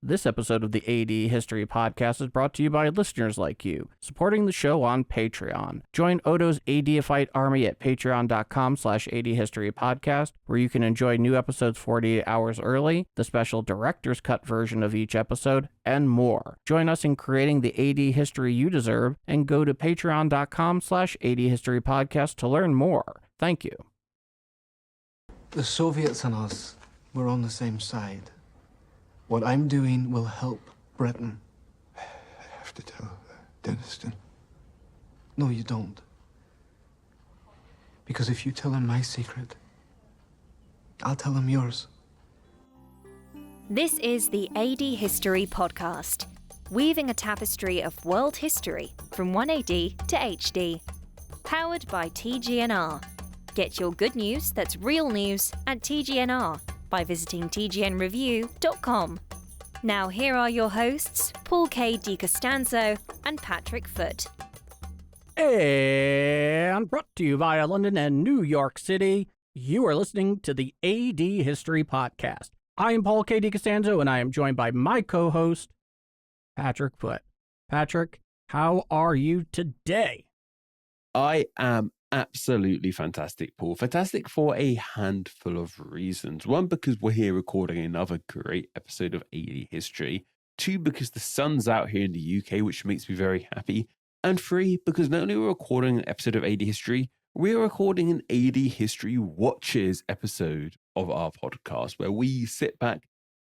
This episode of the AD History Podcast is brought to you by listeners like you, supporting the show on Patreon. Join Odo's ADifight army at patreon.com/ADHistoryPodcast, where you can enjoy new episodes 48 hours early, the special director's cut version of each episode, and more. Join us in creating the AD history you deserve, and go to patreon.com/ADHistoryPodcast to learn more. Thank you. The Soviets and us, we're on the same side. What I'm doing will help Britain. I have to tell Dennison. No, you don't. Because if you tell him my secret, I'll tell him yours. This is the AD History Podcast, weaving a tapestry of world history from 1AD to HD. Powered by TGNR. Get your good news that's real news at TGNR by visiting tgnreview.com. Now here are your hosts, Paul K. DiCostanzo and Patrick Foote. And brought to you via London and New York City, you are listening to the AD History Podcast. I am Paul K. DiCostanzo, and I am joined by my co-host, Patrick Foote. Patrick, how are you today? I am absolutely fantastic, Paul. Fantastic for a handful of reasons. One, because we're here recording another great episode of AD History. Two, because the sun's out here in the UK, which makes me very happy. And three, because not only are we recording an episode of AD History, we're recording an AD History Watches episode of our podcast, where we sit back,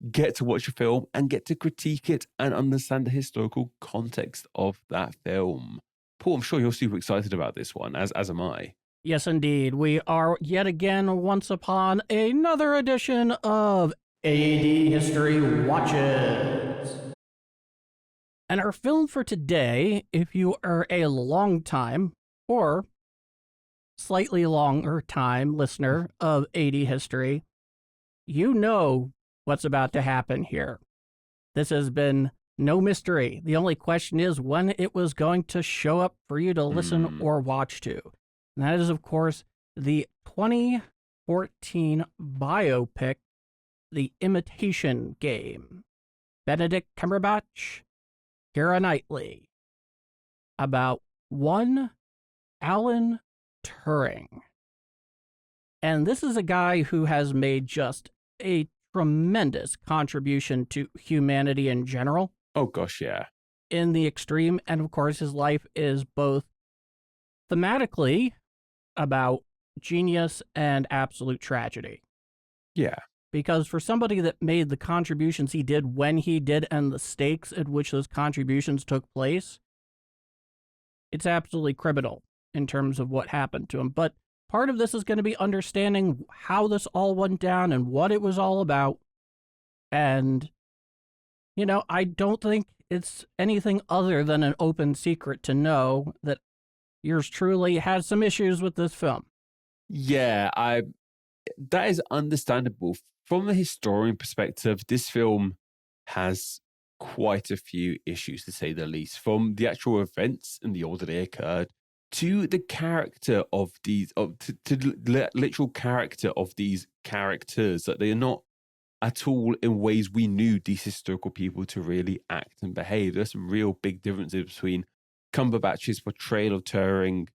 get to watch a film, and get to critique it and understand the historical context of that film. Paul, I'm sure you're super excited about this one, as am I. Yes, indeed. We are yet again once upon another edition of AD History Watches. And our film for today, if you are a long time or slightly longer time listener of AD History, you know what's about to happen here. This has been no mystery. The only question is when it was going to show up for you to listen or watch to. And that is, of course, the 2014 biopic, The Imitation Game. Benedict Cumberbatch, Keira Knightley. About one Alan Turing. And this is a guy who has made just a tremendous contribution to humanity in general. Oh, gosh, yeah. In the extreme. And of course, his life is both thematically about genius and absolute tragedy. Yeah. Because for somebody that made the contributions he did when he did and the stakes at which those contributions took place, it's absolutely criminal in terms of what happened to him. But part of this is going to be understanding how this all went down and what it was all about. And you know, I don't think it's anything other than an open secret to know that yours truly had some issues with this film. Yeah, that is understandable. From a historian perspective, this film has quite a few issues, to say the least. From the actual events and the order they occurred, to the character of these, to the literal character of these characters, that they are not at all in ways we knew these historical people to really act and behave. There's some real big differences between Cumberbatch's portrayal of Turing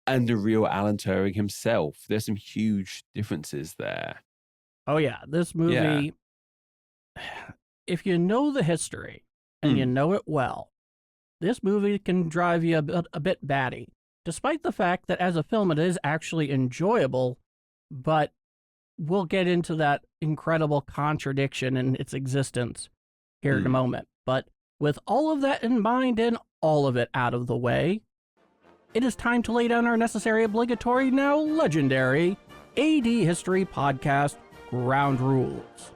and the real Alan Turing himself. There's some huge differences there. Oh yeah, this movie, if you know the history and you know it well, this movie can drive you a bit batty, despite the fact that as a film it is actually enjoyable, but we'll get into that incredible contradiction in its existence here in a moment. But with all of that in mind and all of it out of the way, it is time to lay down our necessary, obligatory, now legendary AD History Podcast ground rules.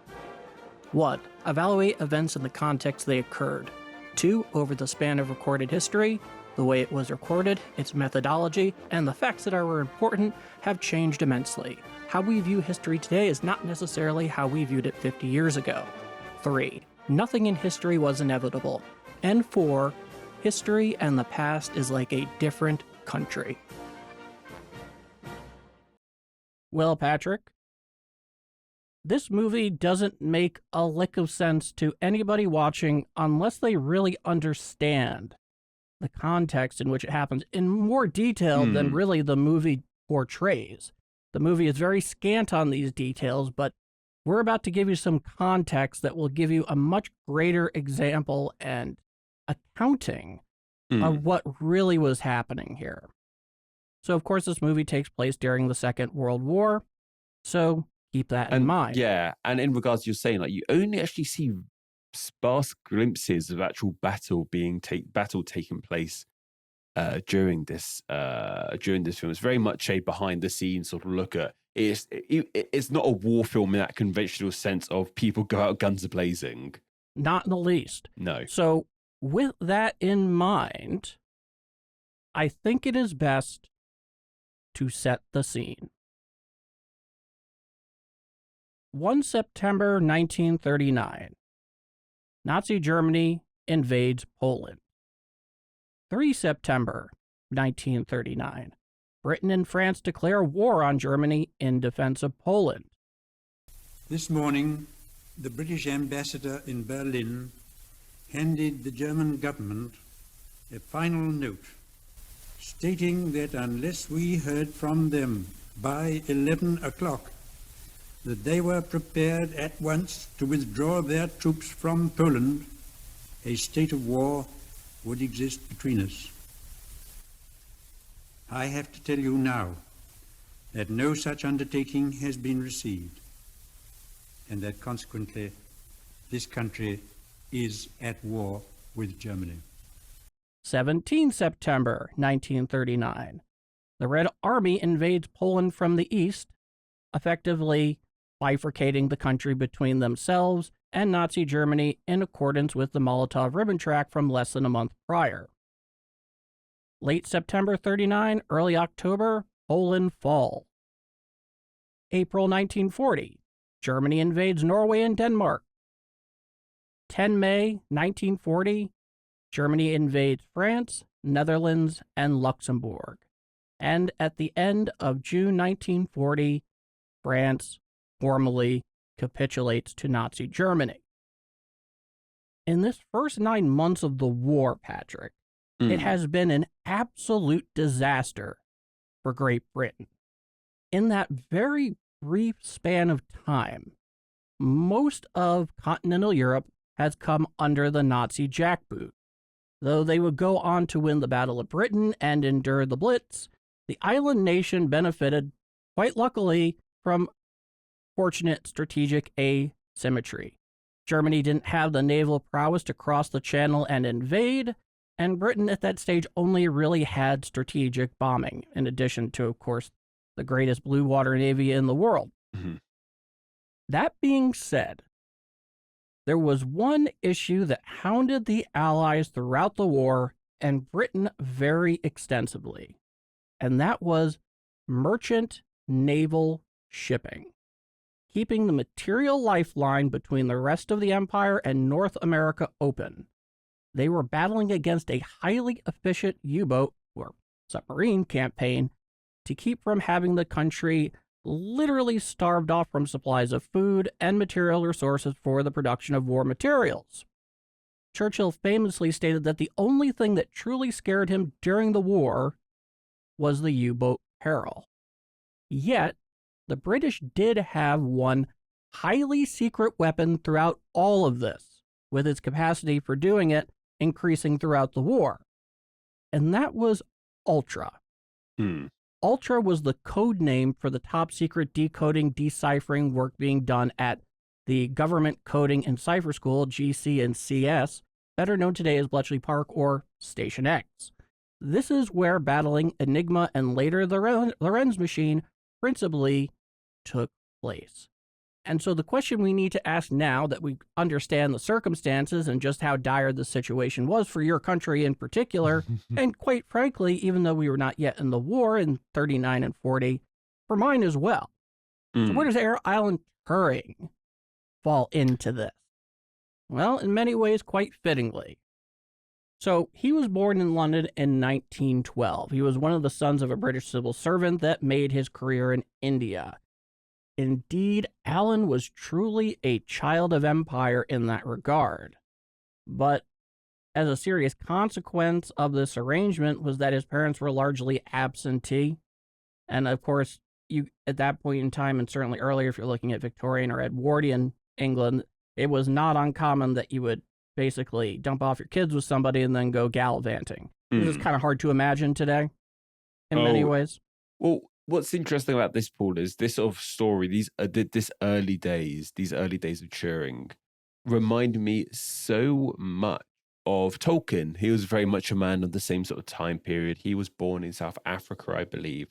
1. Evaluate events in the context they occurred. 2. Over the span of recorded history, the way it was recorded, its methodology, and the facts that are important have changed immensely. How we view history today is not necessarily how we viewed it 50 years ago. 3. Nothing in history was inevitable. And 4. History and the past is like a different country. Well, Patrick, This movie doesn't make a lick of sense to anybody watching unless they really understand the context in which it happens in more detail than really the movie portrays. The movie is very scant on these details, but we're about to give you some context that will give you a much greater example and accounting of what really was happening here. So, of course, this movie takes place during the Second World War, so keep that in mind. Yeah, and in regards to you're saying, like, you only actually see sparse glimpses of actual battle taking place during this film. It's very much a behind the scenes sort of look at. It's not a war film in that conventional sense of people go out guns a-blazing. Not in the least. No. So with that in mind, I think it is best to set the scene. 1 September 1939. Nazi Germany invades Poland. 3 September 1939. Britain and France declare war on Germany in defense of Poland. This morning, the British ambassador in Berlin handed the German government a final note stating that unless we heard from them by 11 o'clock, that they were prepared at once to withdraw their troops from Poland, a state of war would exist between us. I have to tell you now that no such undertaking has been received, and that consequently this country is at war with Germany. 17 September 1939. The Red Army invades Poland from the east, effectively bifurcating the country between themselves and Nazi Germany in accordance with the Molotov-Ribbentrop from less than a month prior. Late September 39, early October, Poland fall. April 1940, Germany invades Norway and Denmark. 10 May 1940, Germany invades France, Netherlands, and Luxembourg. And at the end of June 1940, France formally capitulates to Nazi Germany. In this first 9 months of the war, Patrick, it has been an absolute disaster for Great Britain. In that very brief span of time, most of continental Europe has come under the Nazi jackboot. Though they would go on to win the Battle of Britain and endure the Blitz, the island nation benefited, quite luckily, from fortunate strategic asymmetry. Germany didn't have the naval prowess to cross the channel and invade, and Britain at that stage only really had strategic bombing, in addition to, of course, the greatest blue water navy in the world. Mm-hmm. That being said, there was one issue that hounded the Allies throughout the war and Britain very extensively, and that was merchant naval shipping, keeping the material lifeline between the rest of the empire and North America open. They were battling against a highly efficient U-boat or submarine campaign to keep from having the country literally starved off from supplies of food and material resources for the production of war materials. Churchill famously stated that the only thing that truly scared him during the war was the U-boat peril. Yet, the British did have one highly secret weapon throughout all of this, with its capacity for doing it increasing throughout the war. And that was Ultra. Ultra was the code name for the top secret decoding, deciphering work being done at the Government Coding and Cipher School, GC&CS, better known today as Bletchley Park or Station X. This is where battling Enigma and later the Lorenz machine principally took place. And so the question we need to ask now that we understand the circumstances and just how dire the situation was for your country in particular, and quite frankly, even though we were not yet in the war in 39 and 40, for mine as well. So where does Alan Turing fall into this? Well, in many ways, quite fittingly. So he was born in London in 1912. He was one of the sons of a British civil servant that made his career in India. indeed, Alan was truly a child of empire in that regard. But as a serious consequence of this arrangement was that his parents were largely absentee. And of course, you at that point in time, and certainly earlier, if you're looking at Victorian or Edwardian England, it was not uncommon that you would basically dump off your kids with somebody and then go gallivanting. This is kind of hard to imagine today in many ways. Well, what's interesting about this, Paul, is this sort of story, these early days of Turing remind me so much of Tolkien. He was very much a man of the same sort of time period. He was born in South Africa, I believe,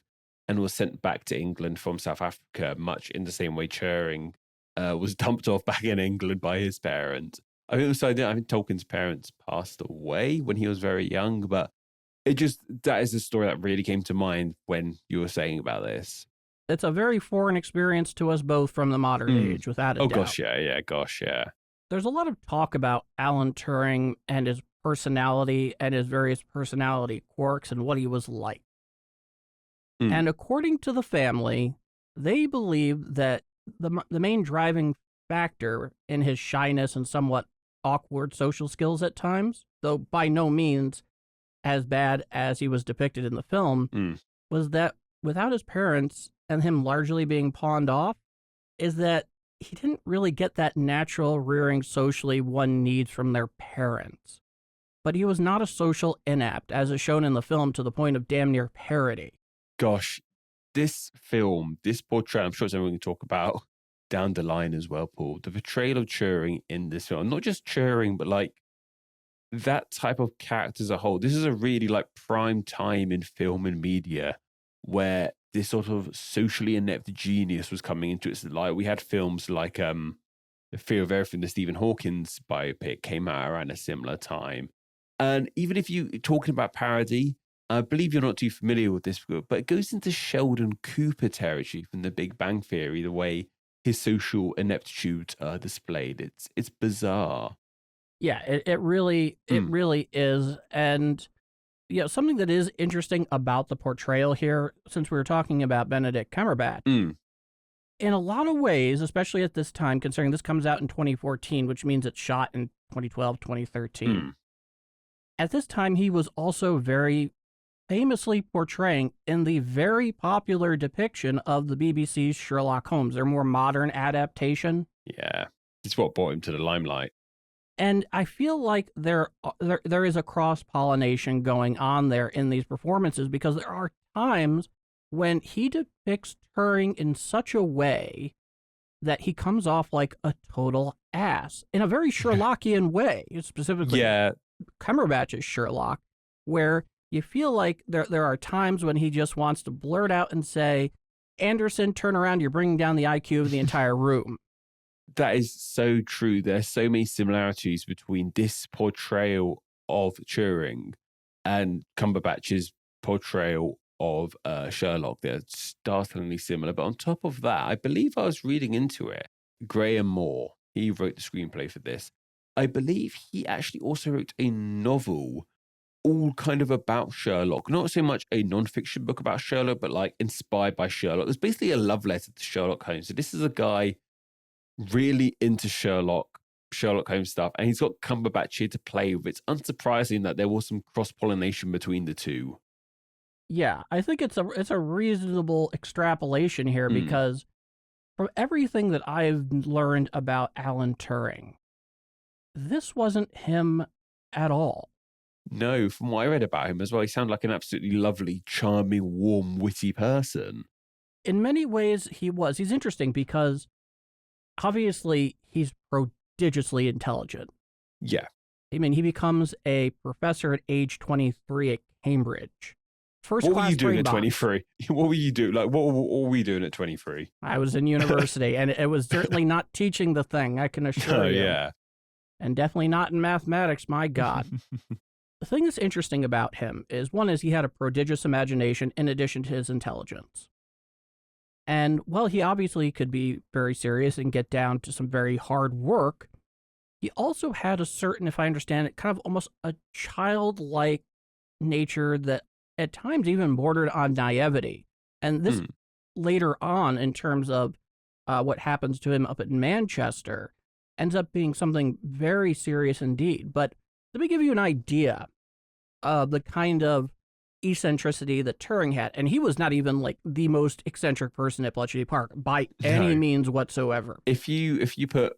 and was sent back to England from South Africa, much in the same way Turing was dumped off back in England by his parents. I think Tolkien's parents passed away when he was very young, but that is the story that really came to mind when you were saying about this. It's a very foreign experience to us both from the modern age, without a doubt. Gosh, yeah. There's a lot of talk about Alan Turing and his personality and his various personality quirks and what he was like. And according to the family, they believe that the main driving factor in his shyness and somewhat awkward social skills at times, though by no means as bad as he was depicted in the film, was that without his parents and him largely being pawned off, is that he didn't really get that natural rearing socially one needs from their parents. But he was not a social inept, as is shown in the film, to the point of damn near parody. Gosh, this film, this portrayal, I'm sure it's something we can talk about down the line as well, Paul. The portrayal of Turing in this film, not just Turing, but like that type of character as a whole. This is a really like prime time in film and media where this sort of socially inept genius was coming into its light. We had films like The Fear of Everything, the Stephen Hawking's biopic, came out around a similar time. And even if you're talking about parody, I believe you're not too familiar with this, but it goes into Sheldon Cooper territory from The Big Bang Theory, the way his social ineptitudes are displayed. It's bizarre. Yeah, it really is. And something that is interesting about the portrayal here, since we were talking about Benedict Cumberbatch, in a lot of ways, especially at this time, considering this comes out in 2014, which means it's shot in 2012, 2013. At this time, he was also very famously portraying in the very popular depiction of the BBC's Sherlock Holmes, their more modern adaptation. Yeah, it's what brought him to the limelight. And I feel like there is a cross-pollination going on there in these performances, because there are times when he depicts Turing in such a way that he comes off like a total ass in a very Sherlockian way, specifically Cumberbatch's Sherlock, where you feel like there are times when he just wants to blurt out and say, Anderson, turn around, you're bringing down the IQ of the entire room. That is so true. There's so many similarities between this portrayal of Turing and Cumberbatch's portrayal of Sherlock. They're startlingly similar. But on top of that, I believe I was reading into it. Graham Moore, he wrote the screenplay for this. I believe he actually also wrote a novel all kind of about Sherlock. Not so much a non-fiction book about Sherlock, but like inspired by Sherlock. It's basically a love letter to Sherlock Holmes. So this is a guy really into Sherlock Holmes stuff, and he's got Cumberbatch here to play with. It's unsurprising that there was some cross-pollination between the two. Yeah, I think it's a reasonable extrapolation here, because from everything that I've learned about Alan Turing, this wasn't him at all. No, from what I read about him as well, he sounded like an absolutely lovely, charming, warm, witty person. In many ways, he was. He's interesting because obviously he's prodigiously intelligent. Yeah. I mean, he becomes a professor at age 23 at Cambridge. What were you doing at 23? What were you doing? Like, what were we doing at 23? I was in university, and it was certainly not teaching the thing, I can assure you. Yeah. And definitely not in mathematics, my God. The thing that's interesting about him is, one is he had a prodigious imagination in addition to his intelligence. And while he obviously could be very serious and get down to some very hard work, he also had a certain, if I understand it, kind of almost a childlike nature that at times even bordered on naivety. And this later on, in terms of what happens to him up in Manchester ends up being something very serious indeed. But let me give you an idea of the kind of eccentricity that Turing had. And he was not even like the most eccentric person at Bletchley Park by any means whatsoever. If you put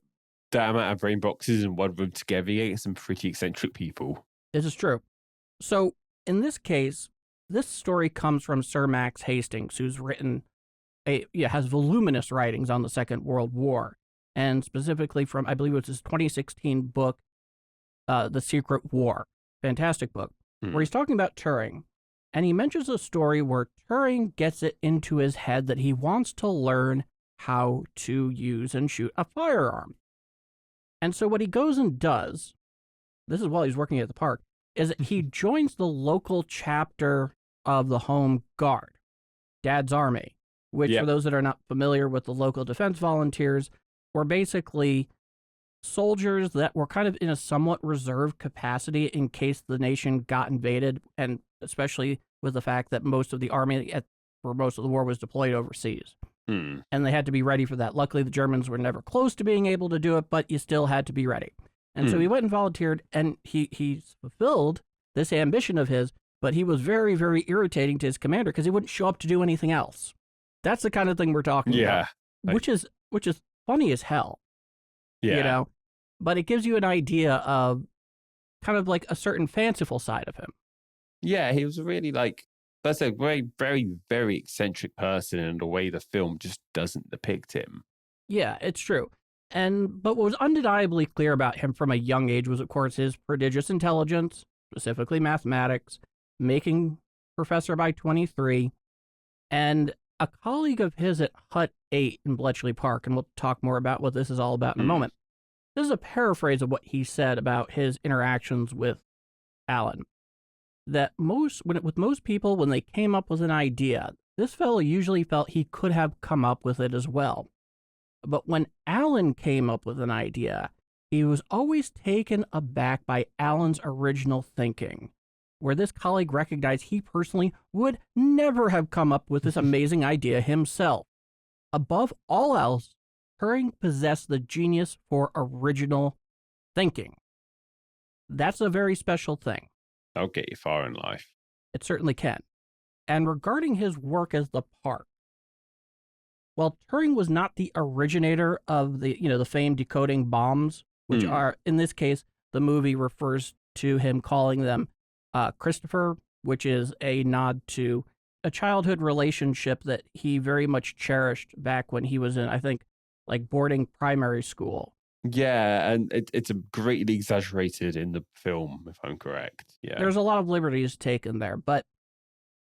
that amount of brain boxes in one room together, you get some pretty eccentric people. This is true. So in this case, this story comes from Sir Max Hastings, who's written has voluminous writings on the Second World War, and specifically from, I believe it was his 2016 book, The Secret War. Fantastic book, where he's talking about Turing. And he mentions a story where Turing gets it into his head that he wants to learn how to use and shoot a firearm. And so what he goes and does, this is while he's working at the park, is that he joins the local chapter of the Home Guard, Dad's Army, which for those that are not familiar with the local defense volunteers, were basically soldiers that were kind of in a somewhat reserved capacity in case the nation got invaded, and especially with the fact that most of the army for most of the war was deployed overseas. And they had to be ready for that. Luckily, the Germans were never close to being able to do it, but you still had to be ready. And so he went and volunteered, and he fulfilled this ambition of his, but he was very, very irritating to his commander because he wouldn't show up to do anything else. That's the kind of thing we're talking about, which is funny as hell. You know, but it gives you an idea of kind of like a certain fanciful side of him. Yeah, he was really like, that's a very, very, very eccentric person, and the way the film just doesn't depict him. Yeah, it's true. But what was undeniably clear about him from a young age was, of course, his prodigious intelligence, specifically mathematics, making professor by 23, and a colleague of his at Hut 8 in Bletchley Park, and we'll talk more about what this is all about in a moment. This is a paraphrase of what he said about his interactions with Alan. That with most people, when they came up with an idea, this fellow usually felt he could have come up with it as well. But when Alan came up with an idea, he was always taken aback by Alan's original thinking, where this colleague recognized he personally would never have come up with this amazing idea himself. Above all else, Turing possessed the genius for original thinking. That's a very special thing. That'll get you far in life. It certainly can. And regarding his work as the Park, while Turing was not the originator of the famed decoding bombs, which are, in this case, the movie refers to him calling them Christopher, which is a nod to a childhood relationship that he very much cherished back when he was in, I think, like boarding primary school. Yeah, and it's greatly exaggerated in the film, if I'm correct. Yeah, there's a lot of liberties taken there, but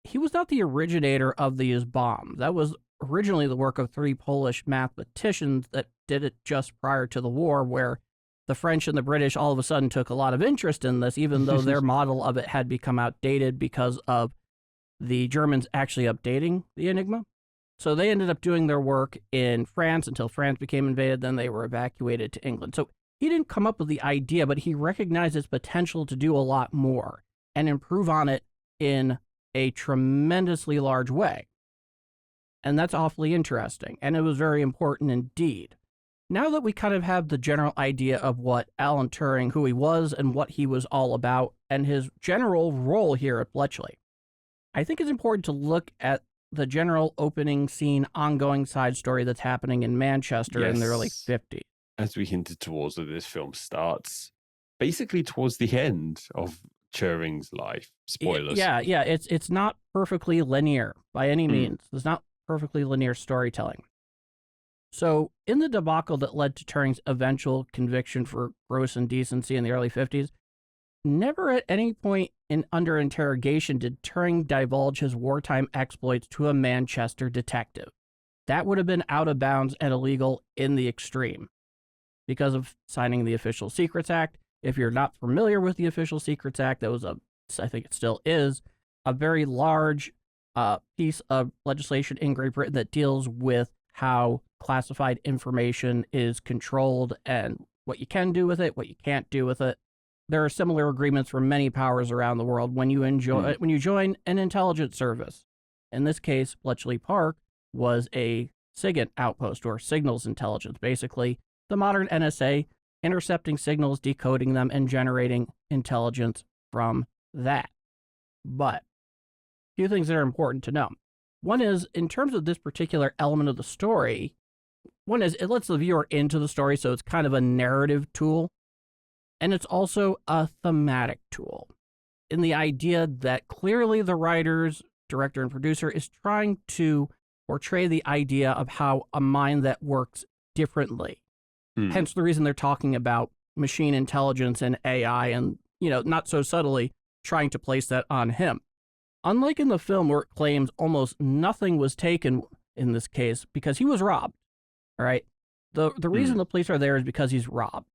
he was not the originator of these bombs. That was originally the work of 3 Polish mathematicians that did it just prior to the war, where the French and the British all of a sudden took a lot of interest in this, even though their model of it had become outdated because of the Germans actually updating the Enigma. So they ended up doing their work in France until France became invaded. Then they were evacuated to England. So he didn't come up with the idea, but he recognized its potential to do a lot more and improve on it in a tremendously large way. And that's awfully interesting. And it was very important indeed. Now that we kind of have the general idea of what Alan Turing, who he was and what he was all about, and his general role here at Bletchley, I think it's important to look at the general opening scene, ongoing side story that's happening in Manchester in the early 50s. As we hinted towards, that this film starts basically towards the end of Turing's life. Spoilers. Yeah, it's not perfectly linear by any means. It's not perfectly linear storytelling. So in the debacle that led to Turing's eventual conviction for gross indecency in the early 50s, never at any point under interrogation did Turing divulge his wartime exploits to a Manchester detective. That would have been out of bounds and illegal in the extreme because of signing the Official Secrets Act. If you're not familiar with the Official Secrets Act, that was I think it still is, a very large piece of legislation in Great Britain that deals with how classified information is controlled and what you can do with it, what you can't do with it. There are similar agreements from many powers around the world when you join an intelligence service. In this case, Bletchley Park was a SIGINT outpost, or signals intelligence, basically the modern NSA, intercepting signals, decoding them, and generating intelligence from that. But a few things that are important to know. One is, in terms of this particular element of the story, one is it lets the viewer into the story, so it's kind of a narrative tool. And it's also a thematic tool, in the idea that clearly the writers, director, and producer is trying to portray the idea of how a mind that works differently. Hence the reason they're talking about machine intelligence and AI and, not so subtly trying to place that on him. Unlike in the film where it claims almost nothing was taken in this case because he was robbed, all right? The reason the police are there is because he's robbed.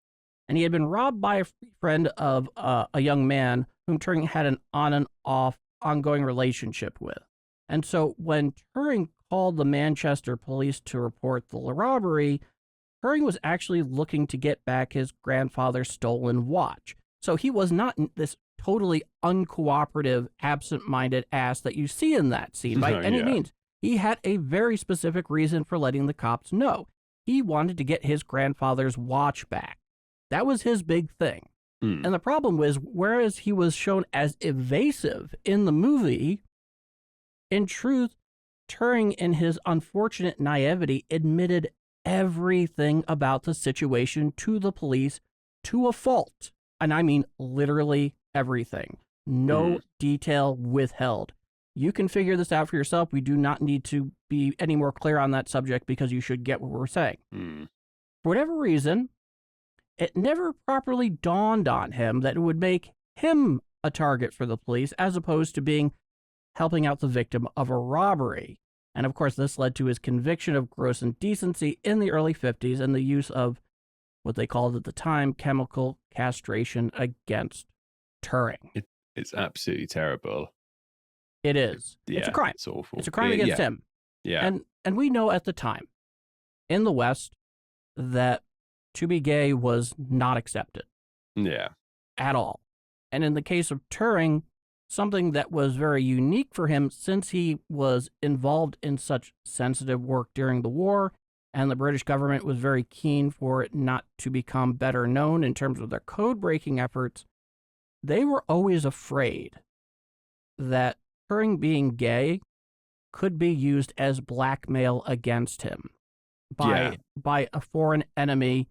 And he had been robbed by a friend of a young man whom Turing had an on and off ongoing relationship with. And so when Turing called the Manchester police to report the robbery, Turing was actually looking to get back his grandfather's stolen watch. So he was not this totally uncooperative, absent-minded ass that you see in that scene by any means. He had a very specific reason for letting the cops know. He wanted to get his grandfather's watch back. That was his big thing. And the problem was, whereas he was shown as evasive in the movie, in truth, Turing, in his unfortunate naivety, admitted everything about the situation to the police to a fault. And I mean literally everything. No detail withheld. You can figure this out for yourself. We do not need to be any more clear on that subject because you should get what we're saying. For whatever reason, it never properly dawned on him that it would make him a target for the police as opposed to helping out the victim of a robbery. And of course, this led to his conviction of gross indecency in the early 50s and the use of what they called at the time chemical castration against Turing. It's absolutely terrible. It is. It's a crime. It's awful. It's a crime against him. Yeah. And we know at the time in the West that to be gay was not accepted. Yeah. At all. And in the case of Turing, something that was very unique for him, since he was involved in such sensitive work during the war, and the British government was very keen for it not to become better known in terms of their code-breaking efforts, they were always afraid that Turing being gay could be used as blackmail against him by a foreign enemy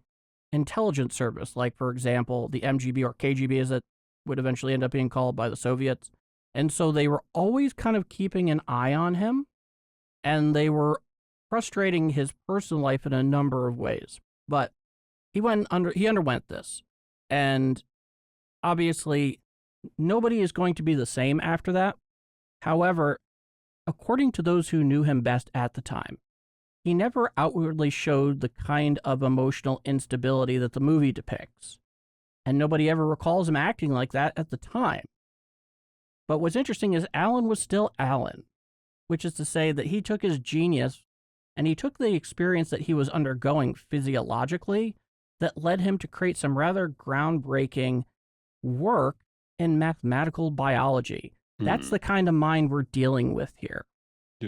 intelligence service, like, for example, the MGB or KGB, as it would eventually end up being called by the Soviets. And so they were always kind of keeping an eye on him, and they were frustrating his personal life in a number of ways. But he underwent this, and obviously nobody is going to be the same after that. However, according to those who knew him best at the time, he never outwardly showed the kind of emotional instability that the movie depicts. And nobody ever recalls him acting like that at the time. But what's interesting is Alan was still Alan, which is to say that he took his genius and he took the experience that he was undergoing physiologically that led him to create some rather groundbreaking work in mathematical biology. That's the kind of mind we're dealing with here.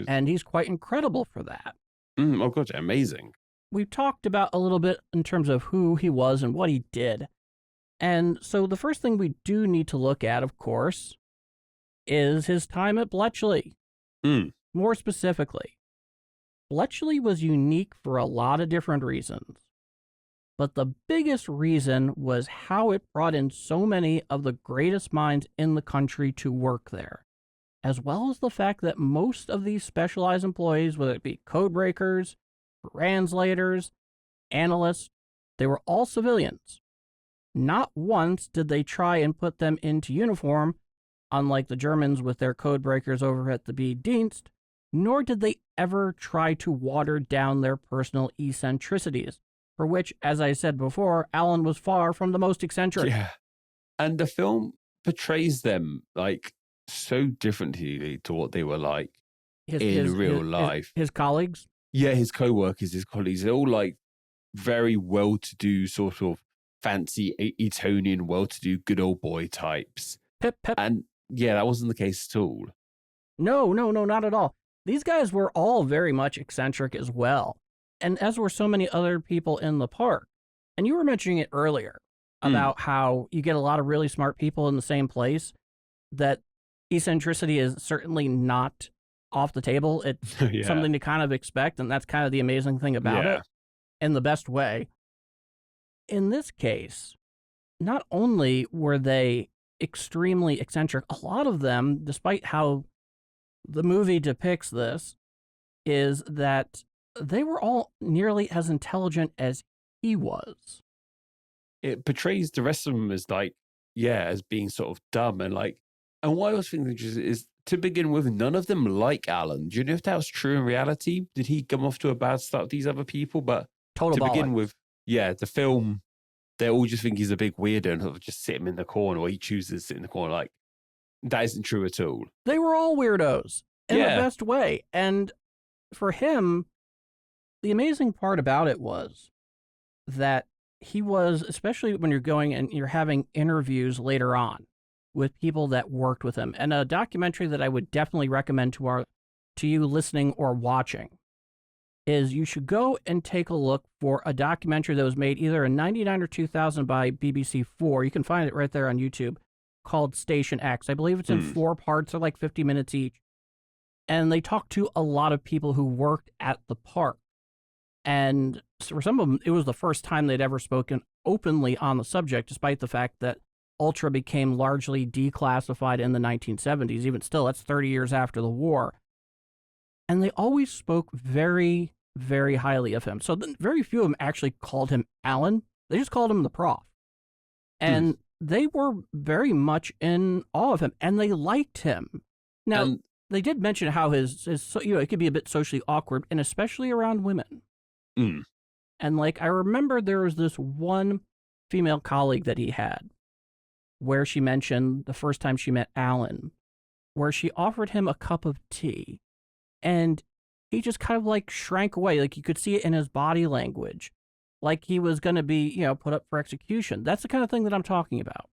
And he's quite incredible for that. Oh, God, amazing. We've talked about a little bit in terms of who he was and what he did. And so the first thing we do need to look at, of course, is his time at Bletchley. More specifically, Bletchley was unique for a lot of different reasons. But the biggest reason was how it brought in so many of the greatest minds in the country to work there, as well as the fact that most of these specialized employees, whether it be code breakers, translators, analysts, they were all civilians. Not once did they try and put them into uniform, unlike the Germans with their code breakers over at the B-Dienst, nor did they ever try to water down their personal eccentricities, for which, as I said before, Alan was far from the most eccentric. Yeah. And the film portrays them like so differently to what they were like in real life. His colleagues? Yeah, his co-workers, his colleagues, they're all like very well-to-do, sort of fancy Etonian, well-to-do, good old boy types. Pip, pip. And yeah, that wasn't the case at all. No, not at all. these guys were all very much eccentric as well. And as were so many other people in the park. And you were mentioning it earlier about how you get a lot of really smart people in the same place, that eccentricity is certainly not off the table. It's something to kind of expect, and that's kind of the amazing thing about it in the best way. In this case, not only were they extremely eccentric, a lot of them, despite how the movie depicts this, is that they were all nearly as intelligent as he was. It portrays the rest of them as like, as being sort of dumb and like, and what I was thinking is to begin with, none of them like Alan. Do you know if that was true in reality? Did he come off to a bad start with these other people? But begin with, the film, they all just think he's a big weirdo and sort of just sit him in the corner, or he chooses to sit in the corner. Like, that isn't true at all. They were all weirdos in the best way. And for him, the amazing part about it was that he was, especially when you're going and you're having interviews later on with people that worked with him, and a documentary that I would definitely recommend to you listening or watching is you should go and take a look for a documentary that was made either in 99 or 2000 by BBC4. You can find it right there on YouTube, called Station X. I believe it's in 4 parts. They're like 50 minutes each. And they talked to a lot of people who worked at the park. And for some of them, it was the first time they'd ever spoken openly on the subject, despite the fact that Ultra became largely declassified in the 1970s. Even still, that's 30 years after the war. And they always spoke very, very highly of him. So very few of them actually called him Alan. They just called him the Prof. And they were very much in awe of him, and they liked him. Now, they did mention how his it could be a bit socially awkward, and especially around women. And like, I remember there was this one female colleague that he had where she mentioned the first time she met Alan, where she offered him a cup of tea, and he just kind of like shrank away. Like, you could see it in his body language, like he was going to be, put up for execution. That's the kind of thing that I'm talking about.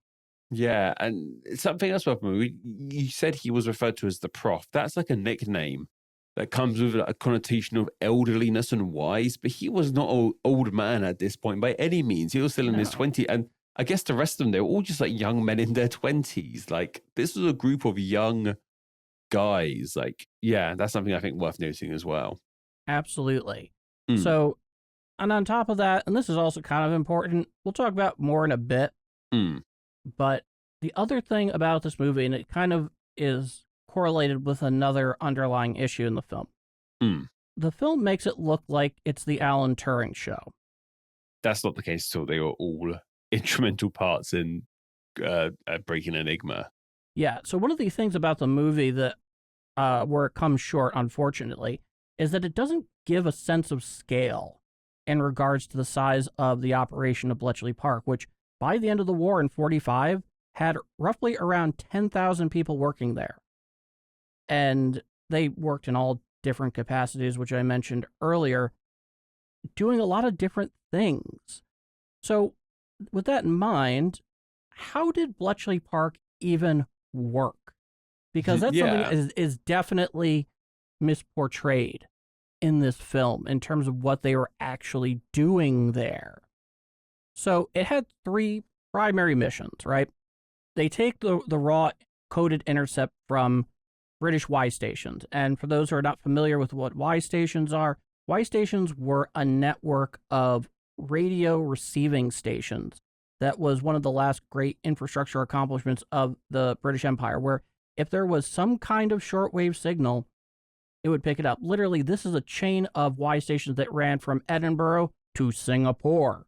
Yeah, and something else about me, you said he was referred to as the Prof. That's like a nickname that comes with a connotation of elderliness and wise, but he was not an old man at this point by any means. He was still in his 20s, and I guess the rest of them, they were all just like young men in their 20s. Like, this was a group of young guys. Like, that's something I think worth noting as well. Absolutely. So, and on top of that, and this is also kind of important, we'll talk about more in a bit, but the other thing about this movie, and it kind of is correlated with another underlying issue in the film. The film makes it look like it's the Alan Turing show. That's not the case at all. They were all instrumental parts in breaking Enigma. Yeah, so one of the things about the movie that where it comes short, unfortunately, is that it doesn't give a sense of scale in regards to the size of the operation of Bletchley Park, which by the end of the war in 1945 had roughly around 10,000 people working there. And they worked in all different capacities, which I mentioned earlier, doing a lot of different things. So with that in mind, how did Bletchley Park even work? Because that's something that is definitely misportrayed in this film in terms of what they were actually doing there. So it had 3 primary missions, right? They take the raw coded intercept from British Y stations. And for those who are not familiar with what Y stations are, Y stations were a network of radio receiving stations that was one of the last great infrastructure accomplishments of the British Empire, where if there was some kind of shortwave signal, it would pick it up. Literally, this is a chain of Y stations that ran from Edinburgh to Singapore.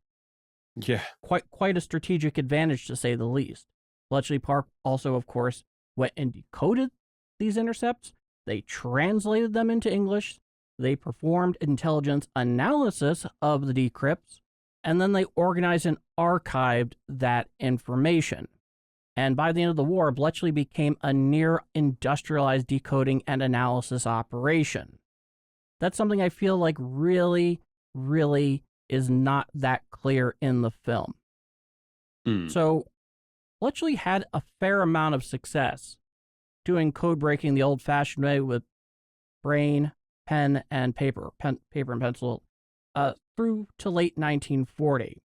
Yeah. Quite a strategic advantage, to say the least. Bletchley Park also, of course, went and decoded these intercepts. They translated them into English. They performed intelligence analysis of the decrypts, and then they organized and archived that information. And by the end of the war, Bletchley became a near industrialized decoding and analysis operation. That's something I feel like really, really is not that clear in the film. So Bletchley had a fair amount of success doing code breaking the old-fashioned way with brain, pen, and paper and pencil, through to late 1940.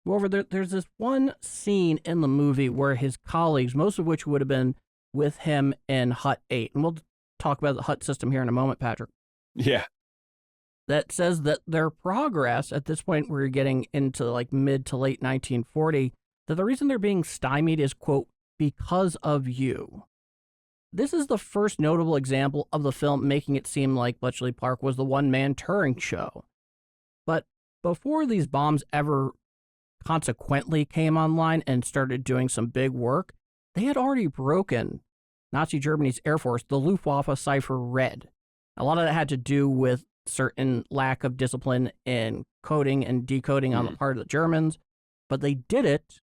However, there's this one scene in the movie where his colleagues, most of which would have been with him in Hut 8, and we'll talk about the Hut system here in a moment, Patrick. Yeah. That says that their progress at this point, we're getting into like mid to late 1940, that the reason they're being stymied is, quote, because of you. This is the first notable example of the film making it seem like Bletchley Park was the one-man Turing show. But before these bombs ever consequently came online and started doing some big work, they had already broken Nazi Germany's Air Force, the Luftwaffe Cipher Red. A lot of that had to do with certain lack of discipline in coding and decoding on the part of the Germans, but they did it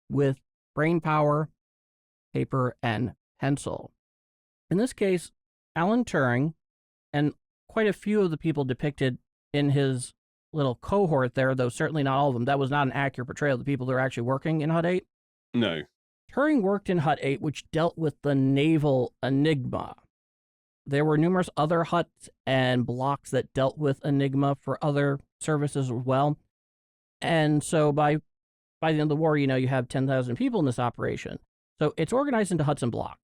with brain power, paper, and pencil. In this case, Alan Turing and quite a few of the people depicted in his little cohort there, though certainly not all of them, that was not an accurate portrayal of the people that are actually working in Hut 8. No. Turing worked in Hut 8, which dealt with the naval enigma. There were numerous other huts and blocks that dealt with Enigma for other services as well. And so by the end of the war, you have 10,000 people in this operation. So it's organized into huts and blocks.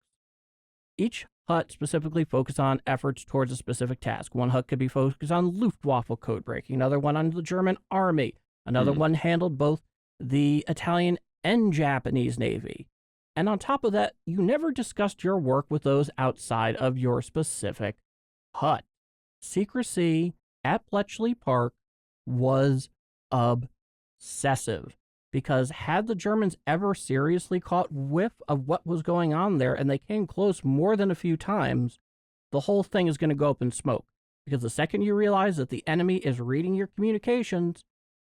Each hut specifically focused on efforts towards a specific task. One hut could be focused on Luftwaffe code breaking, another one on the German army, another one handled both the Italian and Japanese Navy. And on top of that, you never discussed your work with those outside of your specific hut. Secrecy at Bletchley Park was obsessive, because had the Germans ever seriously caught whiff of what was going on there, and they came close more than a few times, the whole thing is going to go up in smoke. Because the second you realize that the enemy is reading your communications,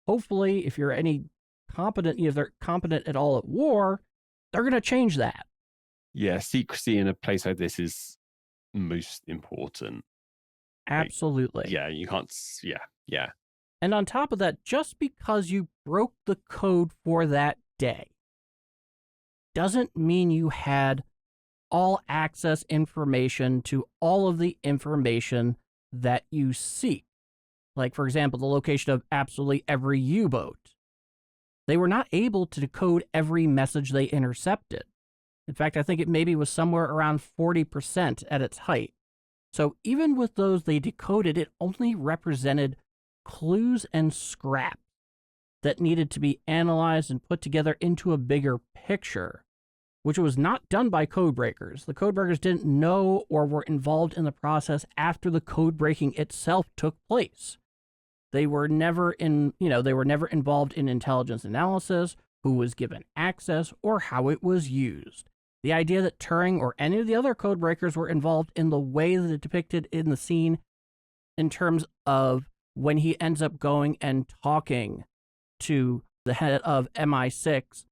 hopefully, if you're if they're competent at all at war, they're going to change that. Yeah, secrecy in a place like this is most important. Absolutely. You can't. Yeah. And on top of that, just because you broke the code for that day doesn't mean you had all access information to all of the information that you seek. Like, for example, the location of absolutely every U-boat. They were not able to decode every message they intercepted. In fact, I think it maybe was somewhere around 40% at its height. So even with those they decoded, it only represented clues and scraps that needed to be analyzed and put together into a bigger picture, which was not done by codebreakers. The codebreakers didn't know or were involved in the process after the code breaking itself took place. They were never involved in intelligence analysis, who was given access, or how it was used. The idea that Turing or any of the other codebreakers were involved in the way that it depicted in the scene, in terms of when he ends up going and talking to the head of MI6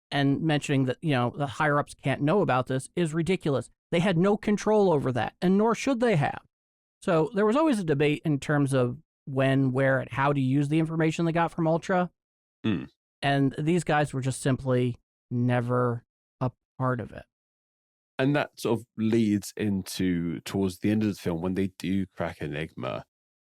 and mentioning that, the higher-ups can't know about this, is ridiculous. They had no control over that, and nor should they have. So there was always a debate in terms of when, where, and how to use the information they got from Ultra. And these guys were just simply never a part of it. And that sort of leads into towards the end of the film, when they do crack Enigma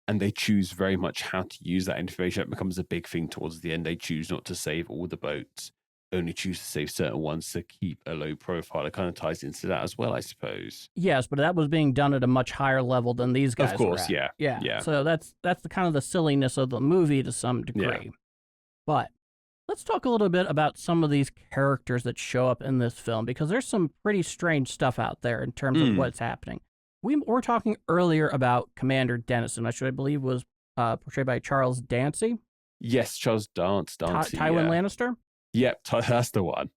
and they choose very much how to use that information. It becomes a big thing towards the end. They choose not to save all the boats, only choose to save certain ones to keep a low profile. It kind of ties into that as well, I suppose. Yes, but that was being done at a much higher level than these guys. Of course, were at. Yeah. So that's the kind of the silliness of the movie to some degree. Yeah. But let's talk a little bit about some of these characters that show up in this film, because there's some pretty strange stuff out there in terms of what's happening. We were talking earlier about Commander Dennison, which I believe was portrayed by Charles Dance. Yes, Charles Dance. Tywin Lannister? Yep, that's the one.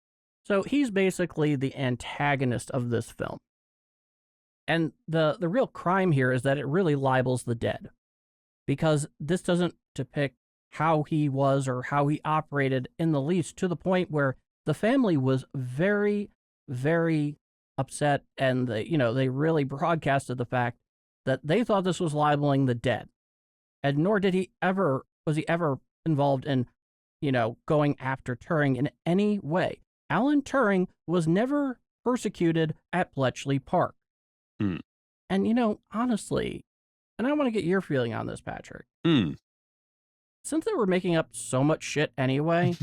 So he's basically the antagonist of this film. And the real crime here is that it really libels the dead, because this doesn't depict how he was or how he operated in the least, to the point where the family was very, very upset, and they really broadcasted the fact that they thought this was libeling the dead. And nor was he ever involved in, going after Turing in any way. Alan Turing was never persecuted at Bletchley Park. And, honestly, and I want to get your feeling on this, Patrick. Since they were making up so much shit anyway,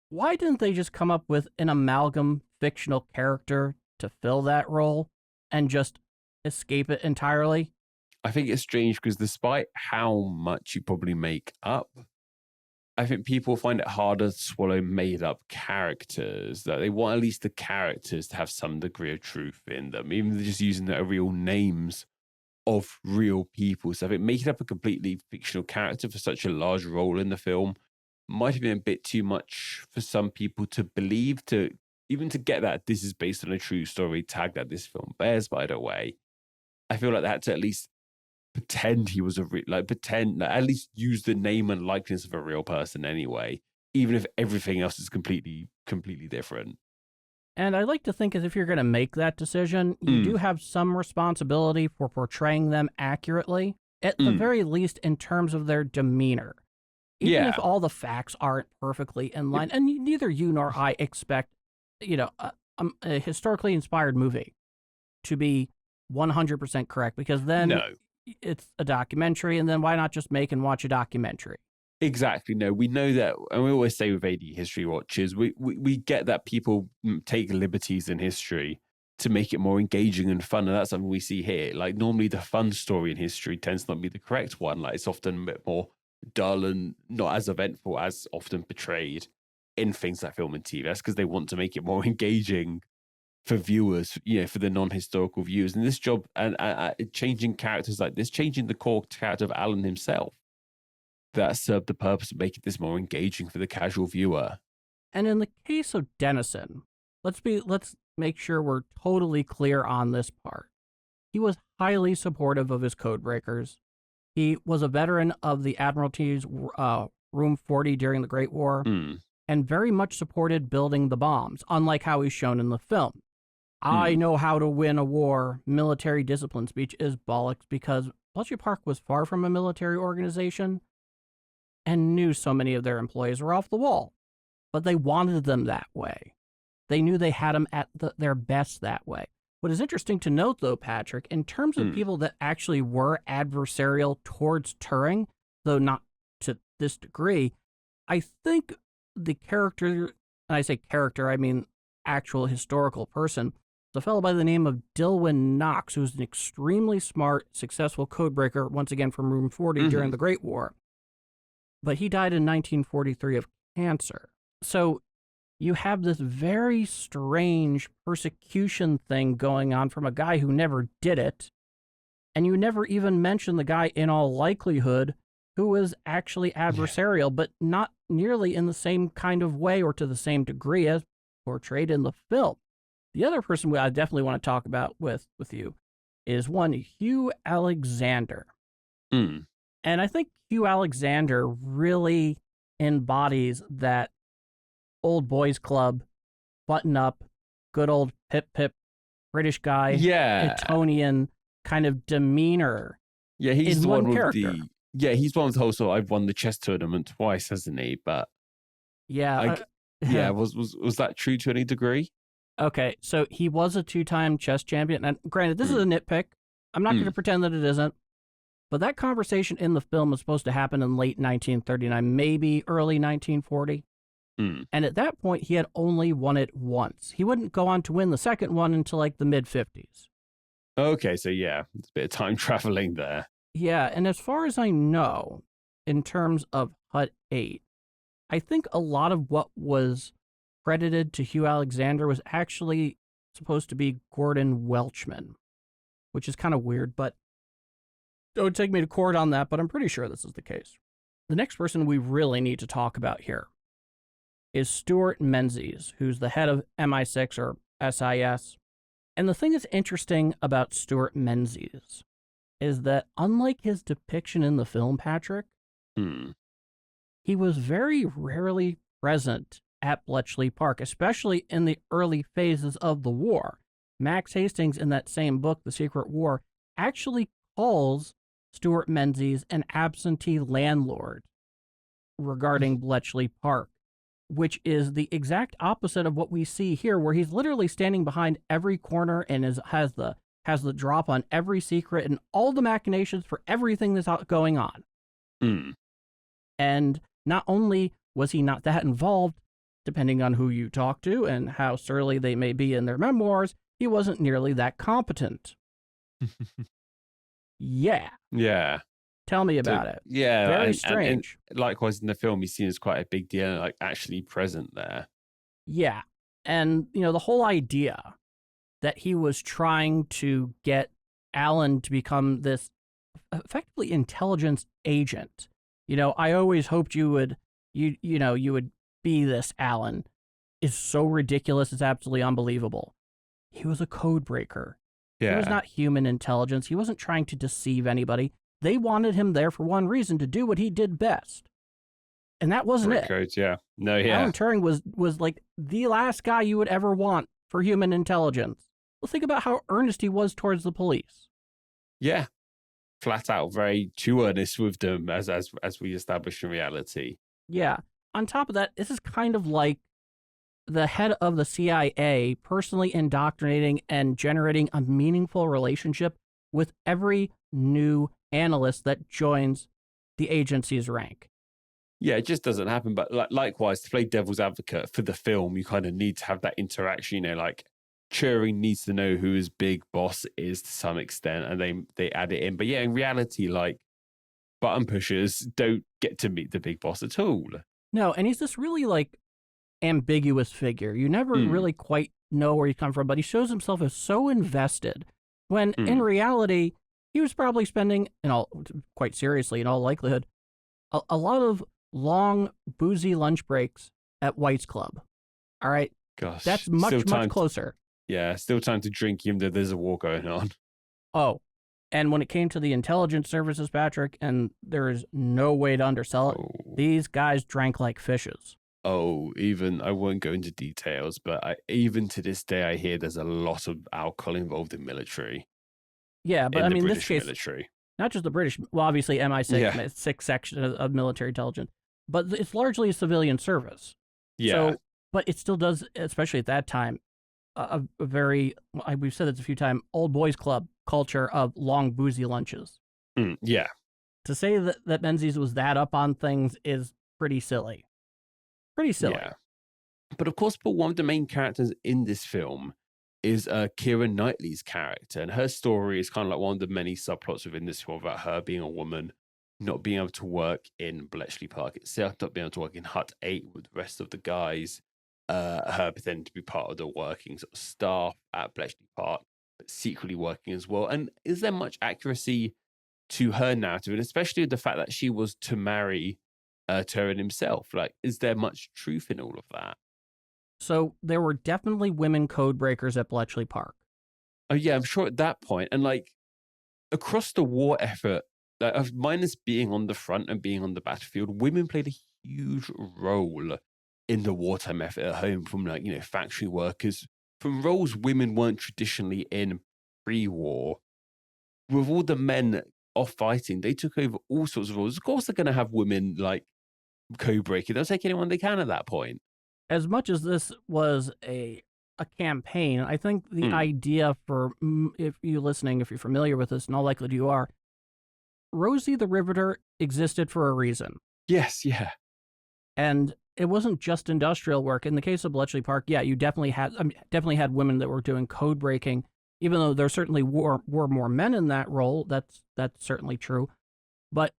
why didn't they just come up with an amalgam fictional character to fill that role and just escape it entirely? I think it's strange because despite how much you probably make up, I think people find it harder to swallow made-up characters. That they want at least the characters to have some degree of truth in them, even if they're just using the real names of real people. So I think making up a completely fictional character for such a large role in the film might have been a bit too much for some people to believe, to even to get that this is based on a true story tag that this film bears, by the way. I feel like they had to at least pretend he was at least use the name and likeness of a real person anyway, even if everything else is completely different. And I like to think as if you're going to make that decision, you do have some responsibility for portraying them accurately, at the very least in terms of their demeanor. Even if all the facts aren't perfectly in line, and neither you nor I expect, a historically inspired movie to be 100% correct, because then it's a documentary, and then why not just make and watch a documentary? Exactly. No, we know that, and we always say with AD History Watches, we get that people take liberties in history to make it more engaging and fun, and that's something we see here. Like, normally the fun story in history tends not to be the correct one. Like, it's often a bit more dull and not as eventful as often portrayed in things like film and TV. That's because they want to make it more engaging for viewers, for the non-historical viewers. And this job, and changing characters like this, changing the core character of Alan himself, that served the purpose of making this more engaging for the casual viewer. And in the case of Dennison, let's make sure we're totally clear on this part. He was highly supportive of his codebreakers. He was a veteran of the Admiralty's Room 40 during the Great War, and very much supported building the bombs, unlike how he's shown in the film. I know how to win a war. Military discipline speech is bollocks, because Bletchley Park was far from a military organization and knew so many of their employees were off the wall. But they wanted them that way. They knew they had them at their best that way. What is interesting to note, though, Patrick, in terms of people that actually were adversarial towards Turing, though not to this degree, I think the character, and I say character, I mean actual historical person, is a fellow by the name of Dilwyn Knox, who's an extremely smart, successful codebreaker, once again from Room 40 during the Great War. But he died in 1943 of cancer. So you have this very strange persecution thing going on from a guy who never did it, and you never even mention the guy in all likelihood who was actually adversarial, but not nearly in the same kind of way or to the same degree as portrayed in the film. The other person I definitely want to talk about with you is one Hugh Alexander. And I think Hugh Alexander really embodies that old boys club, button up, good old pip, British guy, Etonian kind of demeanor. Yeah, he's the one with character. He's one with the whole sort of, I've won the chess tournament twice, hasn't he? But was that true to any degree? Okay, so he was a 2-time chess champion. And granted, this is a nitpick. I'm not going to pretend that it isn't. But that conversation in the film was supposed to happen in late 1939, maybe early 1940. And at that point, he had only won it once. He wouldn't go on to win the second one until like the mid-50s. Okay, so yeah, it's a bit of time traveling there. Yeah, and as far as I know, in terms of HUT 8, I think a lot of what was credited to Hugh Alexander was actually supposed to be Gordon Welchman, which is kind of weird, but don't take me to court on that, but I'm pretty sure this is the case. The next person we really need to talk about here is Stuart Menzies, who's the head of MI6 or SIS. And the thing that's interesting about Stuart Menzies is that unlike his depiction in the film, Patrick, he was very rarely present at Bletchley Park, especially in the early phases of the war. Max Hastings, in that same book, The Secret War, actually calls Stuart Menzies an absentee landlord regarding Bletchley Park, which is the exact opposite of what we see here, where he's literally standing behind every corner and has the has the drop on every secret and all the machinations for everything that's going on. Mm. And not only was he not that involved, depending on who you talk to and how surly they may be in their memoirs, he wasn't nearly that competent. Yeah. Yeah. Tell me about it. Yeah. Very strange. And likewise, in the film, he's seen as quite a big deal, like actually present there. Yeah. And, the whole idea that he was trying to get Alan to become this effectively intelligence agent. I always hoped you would be this, Alan, is so ridiculous. It's absolutely unbelievable. He was a code breaker. Yeah. He was not human intelligence. He wasn't trying to deceive anybody. They wanted him there for one reason, to do what he did best. And that wasn't it. Codes, yeah. No, yeah. Alan Turing was like the last guy you would ever want for human intelligence. Well, think about how earnest he was towards the police. Yeah. Flat out very too earnest with them, as we established in reality. Yeah. On top of that, this is kind of like the head of the CIA personally indoctrinating and generating a meaningful relationship with every new analyst that joins the agency's rank. Yeah, it just doesn't happen. But likewise, to play devil's advocate for the film, you kind of need to have that interaction. Like Turing needs to know who his big boss is to some extent, and they add it in. But yeah, in reality, like button pushers don't get to meet the big boss at all. No, and he's this really like ambiguous figure. You never really quite know where he comes from, but he shows himself as so invested when in reality, he was probably spending, quite seriously, in all likelihood, a lot of long, boozy lunch breaks at White's Club. All right? Gosh. That's much closer. Yeah, still time to drink even though there's a war going on. Oh, and when it came to the intelligence services, Patrick, and there is no way to undersell it, these guys drank like fishes. Oh, even, I won't go into details, but even to this day, I hear there's a lot of alcohol involved in military. Yeah, but I mean, in this case, military. Not just the British, well, obviously MI6, sixth section of military intelligence, but it's largely a civilian service. Yeah. So, but it still does, especially at that time, a very, we've said this a few times, old boys club culture of long, boozy lunches. Yeah. To say that Menzies was that up on things is pretty silly. Pretty silly. Yeah. But of course, one of the main characters in this film is Keira Knightley's character. And her story is kind of like one of the many subplots within this film about her being a woman, not being able to work in Bletchley Park itself, not being able to work in Hut 8 with the rest of the guys, her pretending to be part of the working sort of staff at Bletchley Park, but secretly working as well. And is there much accuracy to her narrative, and especially the fact that she was to marry Turing himself? Like, is there much truth in all of that? So there were definitely women code breakers at Bletchley Park. Oh yeah, I'm sure at that point, and like across the war effort, like, minus being on the front and being on the battlefield, women played a huge role in the wartime effort at home, from like, factory workers, from roles women weren't traditionally in pre-war. With all the men off fighting, they took over all sorts of roles. Of course, they're going to have women like code breaking. They'll take anyone they can at that point. As much as this was a campaign, I think the idea for, if you're familiar with this, in all likelihood you are, Rosie the Riveter existed for a reason. Yes, yeah. And it wasn't just industrial work. In the case of Bletchley Park, yeah, you definitely had women that were doing code breaking, even though there certainly were more men in that role. That's certainly true. But,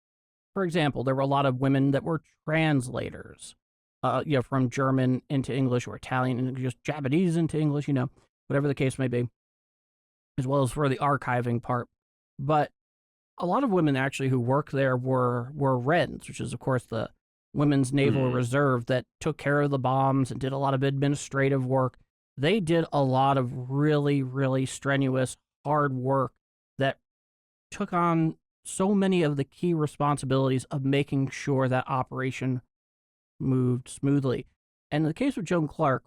for example, there were a lot of women that were translators. From German into English, or Italian and just Japanese into English, whatever the case may be, as well as for the archiving part. But a lot of women actually who worked there were Wrens, which is, of course, the Women's Naval Reserve that took care of the bombs and did a lot of administrative work. They did a lot of really, really strenuous, hard work that took on so many of the key responsibilities of making sure that operation moved smoothly. And in the case of Joan Clark,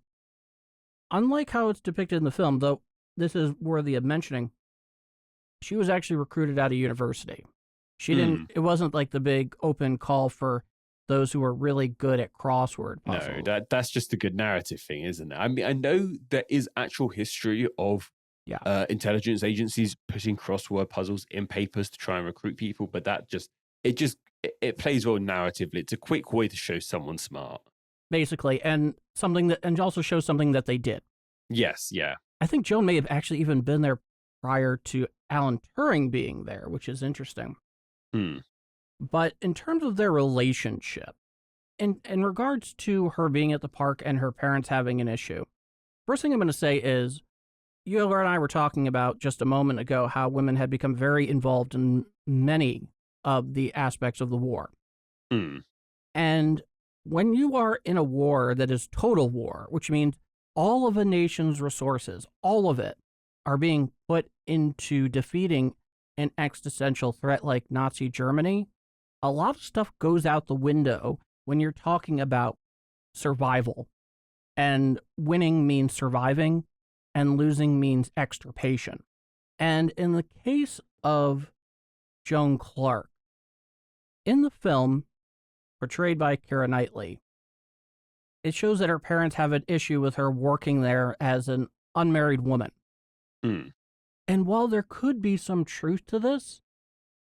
unlike how it's depicted in the film, though this is worthy of mentioning, she was actually recruited out of university. She didn't, it wasn't like the big open call for those who were really good at crossword puzzles. No, that's just a good narrative thing, isn't it? I mean, I know there is actual history of intelligence agencies putting crossword puzzles in papers to try and recruit people. But that it plays well narratively. It's a quick way to show someone smart, basically, and also shows something that they did. Yes, yeah. I think Joan may have actually even been there prior to Alan Turing being there, which is interesting. But in terms of their relationship, in regards to her being at the park and her parents having an issue, first thing I'm going to say is, you and I were talking about just a moment ago how women had become very involved in many of the aspects of the war. And when you are in a war that is total war, which means all of a nation's resources, all of it, are being put into defeating an existential threat like Nazi Germany, a lot of stuff goes out the window when you're talking about survival. And winning means surviving, and losing means extirpation. And in the case of Joan Clark, in the film, portrayed by Keira Knightley, it shows that her parents have an issue with her working there as an unmarried woman. And while there could be some truth to this,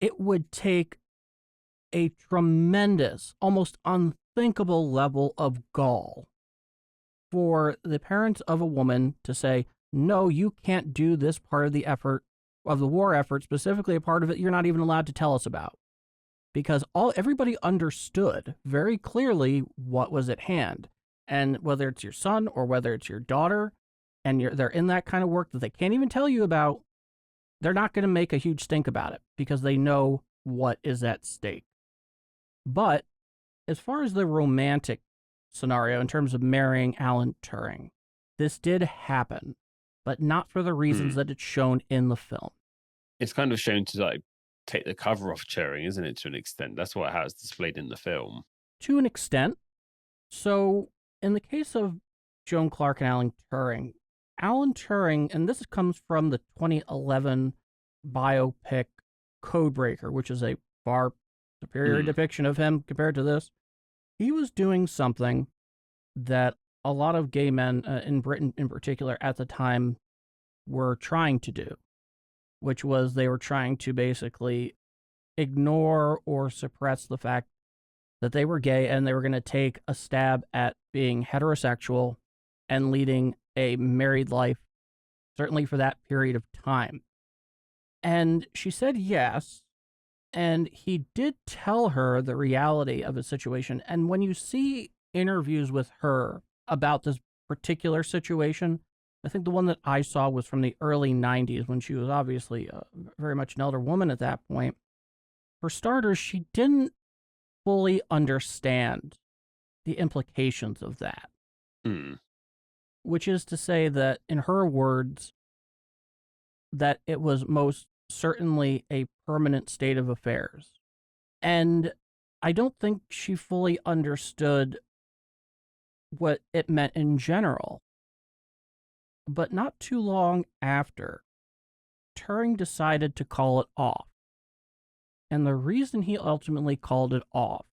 it would take a tremendous, almost unthinkable level of gall for the parents of a woman to say, no, you can't do this part of the effort, of the war effort, specifically a part of it you're not even allowed to tell us about. Because everybody understood very clearly what was at hand. And whether it's your son or whether it's your daughter, and they're in that kind of work that they can't even tell you about, they're not going to make a huge stink about it because they know what is at stake. But as far as the romantic scenario in terms of marrying Alan Turing, this did happen, but not for the reasons that it's shown in the film. It's kind of shown to take the cover off Turing, isn't it, to an extent? That's how it's displayed in the film. To an extent. So in the case of Joan Clark and Alan Turing, and this comes from the 2011 biopic Codebreaker, which is a far superior depiction of him compared to this. He was doing something that a lot of gay men in Britain in particular at the time were trying to do, which was they were trying to basically ignore or suppress the fact that they were gay, and they were going to take a stab at being heterosexual and leading a married life, certainly for that period of time. And she said yes, and he did tell her the reality of his situation. And when you see interviews with her about this particular situation, I think the one that I saw was from the early 90s when she was obviously very much an elder woman at that point. For starters, she didn't fully understand the implications of that. Which is to say that, in her words, that it was most certainly a permanent state of affairs. And I don't think she fully understood what it meant in general. But not too long after, Turing decided to call it off. And the reason he ultimately called it off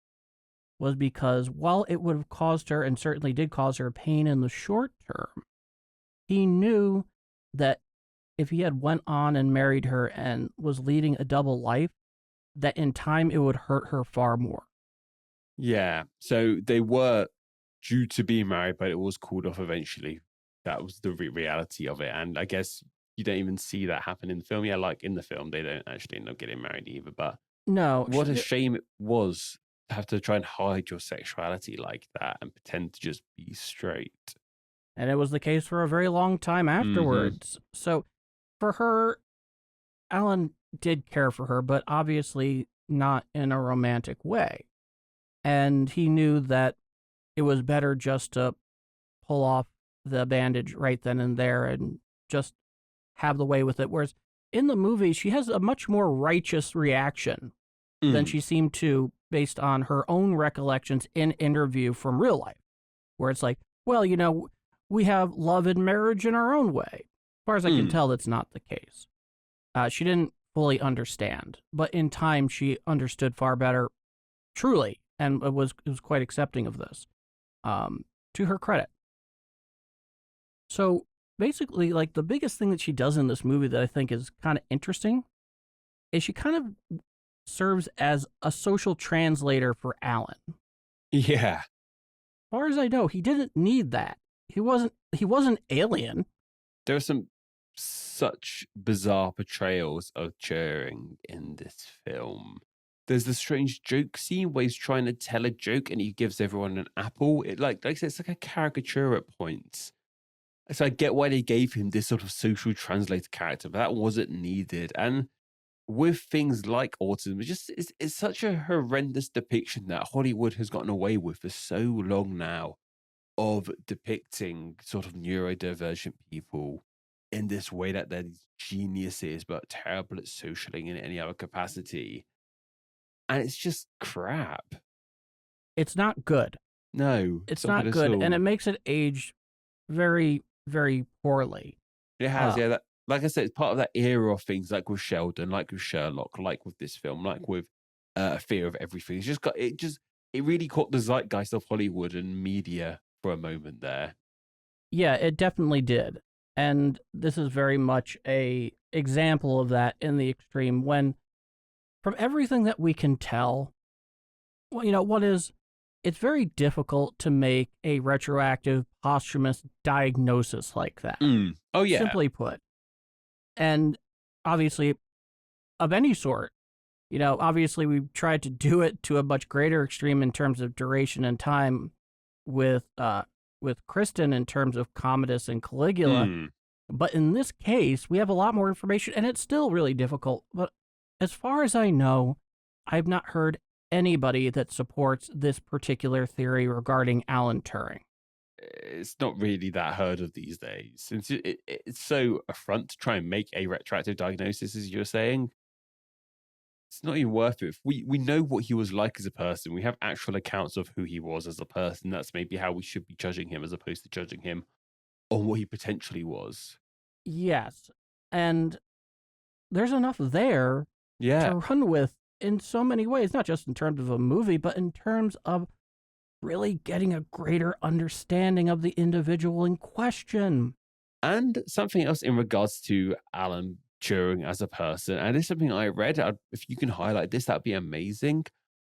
was because while it would have caused her, and certainly did cause her, pain in the short term, he knew that if he had went on and married her and was leading a double life, that in time it would hurt her far more. Yeah, so they were due to be married, but it was called off eventually. That was the reality of it. And I guess you don't even see that happen in the film. Yeah, like in the film, they don't actually end up getting married either. But no, what a shame it was to have to try and hide your sexuality like that and pretend to just be straight. And it was the case for a very long time afterwards. So for her, Alan did care for her, but obviously not in a romantic way. And he knew that it was better just to pull off the bandage right then and there and just have the way with it. Whereas in the movie, she has a much more righteous reaction than she seemed to based on her own recollections in interview from real life, where it's like, well, you know, we have love and marriage in our own way. As far as I can tell, that's not the case. She didn't fully understand, but in time she understood far better, truly, and it was quite accepting of this, to her credit. So basically, like, the biggest thing that she does in this movie that I think is kind of interesting is she kind of serves as a social translator for Alan. Yeah. As far as I know, he didn't need that. He wasn't alien. There are some such bizarre portrayals of Turing in this film. There's the strange joke scene where he's trying to tell a joke and he gives everyone an apple. Like I said, it's like a caricature at points. So I get why they gave him this sort of social translator character, but that wasn't needed. And with things like autism, it's such a horrendous depiction that Hollywood has gotten away with for so long now of depicting sort of neurodivergent people in this way that they're these geniuses but terrible at socialing in any other capacity. And it's just crap. It's not good. No. It's not good. And it makes it age very, very poorly. It has, yeah. Like I said, it's part of that era of things like with Sheldon, like with Sherlock, like with this film, like with Fear of Everything. It really caught the zeitgeist of Hollywood and media for a moment there. Yeah, it definitely did. And this is very much a example of that in the extreme when, from everything that we can tell, it's very difficult to make a retroactive posthumous diagnosis like that. Oh, yeah. Simply put. And obviously, of any sort, obviously we've tried to do it to a much greater extreme in terms of duration and time with Kristen in terms of Commodus and Caligula. But in this case, we have a lot more information and it's still really difficult. But as far as I know, I've not heard anybody that supports this particular theory regarding Alan Turing. It's not really that heard of these days. Since it's so affront to try and make a retroactive diagnosis, as you're saying. It's not even worth it. We know what he was like as a person. We have actual accounts of who he was as a person. That's maybe how we should be judging him as opposed to judging him on what he potentially was. Yes. And there's enough there to run with in so many ways, not just in terms of a movie, but in terms of really getting a greater understanding of the individual in question. And something else in regards to Alan Turing as a person, and it's something I read. If you can highlight this, that'd be amazing.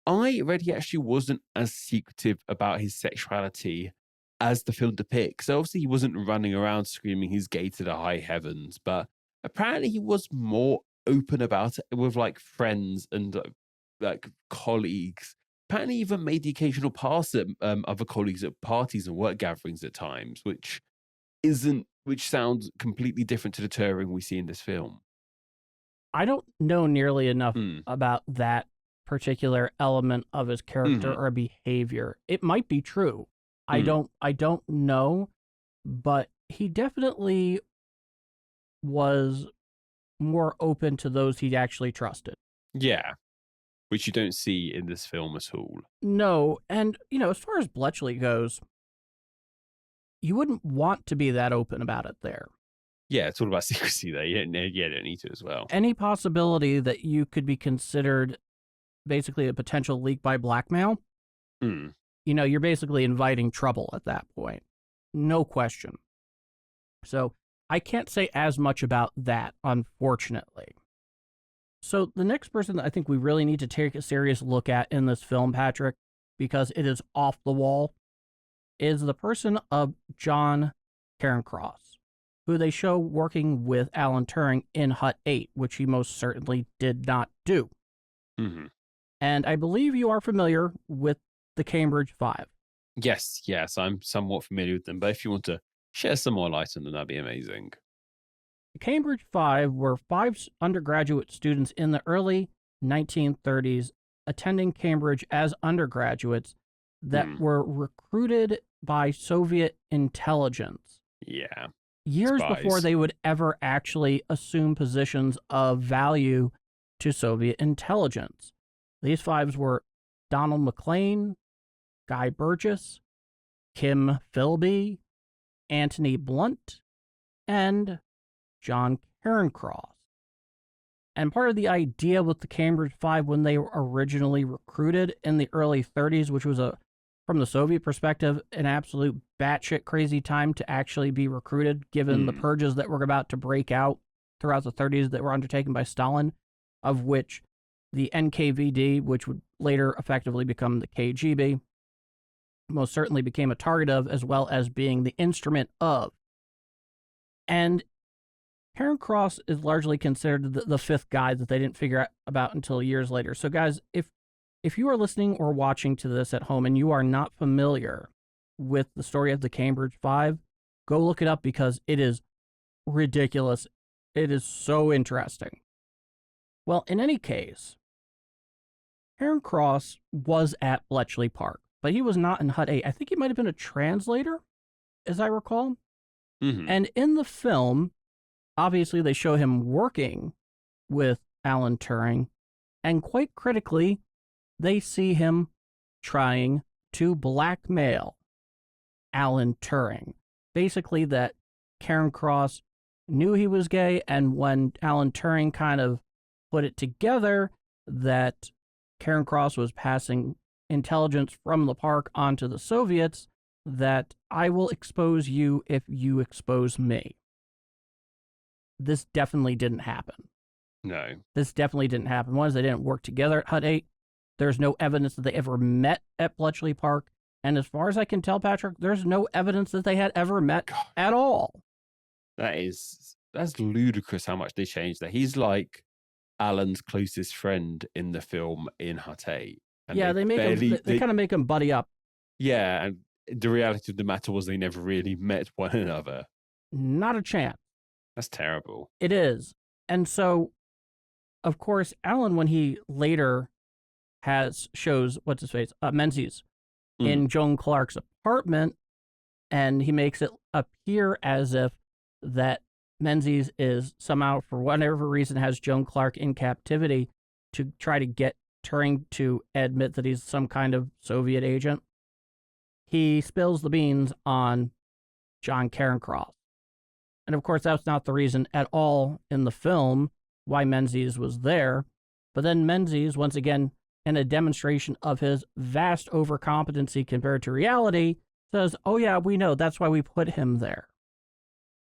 I read he actually wasn't as secretive about his sexuality as the film depicts. So obviously he wasn't running around screaming he's gay to the high heavens, but apparently he was more open about it with like friends and like colleagues. Apparently even made the occasional pass at other colleagues at parties and work gatherings at times, which sounds completely different to the Turing we see in this film. I don't know nearly enough about that particular element of his character or behavior. It might be true. I don't know, but he definitely was more open to those he actually trusted. Yeah, which you don't see in this film at all. No, and, as far as Bletchley goes, you wouldn't want to be that open about it there. Yeah, it's all about secrecy there. You don't need to as well. Any possibility that you could be considered basically a potential leak by blackmail, you're basically inviting trouble at that point. No question. So I can't say as much about that, unfortunately. So the next person that I think we really need to take a serious look at in this film, Patrick, because it is off the wall, is the person of John Cairncross, who they show working with Alan Turing in Hut 8, which he most certainly did not do. And I believe you are familiar with the Cambridge Five. Yes, I'm somewhat familiar with them, but if you want to share some more light on them, that'd be amazing. The Cambridge Five were 5 undergraduate students in the early 1930s attending Cambridge as undergraduates that were recruited by Soviet intelligence. Yeah. Years Spies. before they would ever actually assume positions of value to Soviet intelligence. These 5 were Donald McLean, Guy Burgess, Kim Philby, Anthony Blunt, and John Cairncross. And part of the idea with the Cambridge Five when they were originally recruited in the early 30s, which was a from the Soviet perspective, an absolute batshit crazy time to actually be recruited, given the purges that were about to break out throughout the 30s that were undertaken by Stalin, of which the NKVD, which would later effectively become the KGB, most certainly became a target of, as well as being the instrument of. And Karen Cross is largely considered the fifth guy that they didn't figure out about until years later. So, guys, if you are listening or watching to this at home and you are not familiar with the story of the Cambridge Five, go look it up because it is ridiculous. It is so interesting. Well, in any case, Karen Cross was at Bletchley Park, but he was not in Hut 8. I think he might have been a translator, as I recall. And in the film, obviously they show him working with Alan Turing, and quite critically, they see him trying to blackmail Alan Turing. Basically, that Karen Cross knew he was gay, and when Alan Turing kind of put it together that Karen Cross was passing intelligence from the park onto the Soviets, that I will expose you if you expose me. This definitely didn't happen. No. This definitely didn't happen. One is they didn't work together at Hut 8. There's no evidence that they ever met at Bletchley Park. And as far as I can tell, Patrick, there's no evidence that they had ever met at all. That's ludicrous how much they changed that. He's like Alan's closest friend in the film in Hut 8. And yeah, they kind of make him buddy up. Yeah, and the reality of the matter was they never really met one another. Not a chance. That's terrible. It is. And so, of course, Alan, when he later shows, what's his face, Menzies, in Joan Clark's apartment, and he makes it appear as if that Menzies is somehow, for whatever reason, has Joan Clark in captivity to try to get Turing to admit that he's some kind of Soviet agent. He spills the beans on John Cairncross. And of course, that's not the reason at all in the film why Menzies was there. But then Menzies, once again, in a demonstration of his vast overcompetency compared to reality, says, oh yeah, we know, that's why we put him there.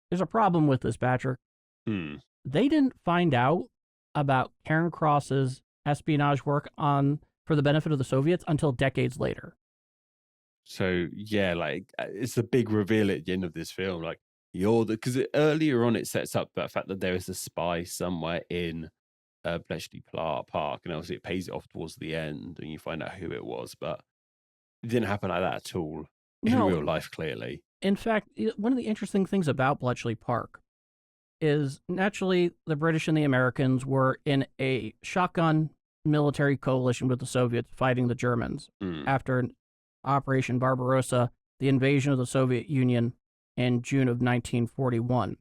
There's a problem with this, Patrick. They didn't find out about Karen Cross's espionage work for the benefit of the Soviets until decades later. So, yeah, like, it's the big reveal at the end of this film. Like, because earlier on it sets up the fact that there is a spy somewhere in Bletchley Park, and obviously it pays it off towards the end, and you find out who it was, but it didn't happen like that at all in real life, clearly. In fact, one of the interesting things about Bletchley Park is naturally the British and the Americans were in a shotgun military coalition with the Soviets fighting the Germans after Operation Barbarossa, the invasion of the Soviet Union in June of 1941.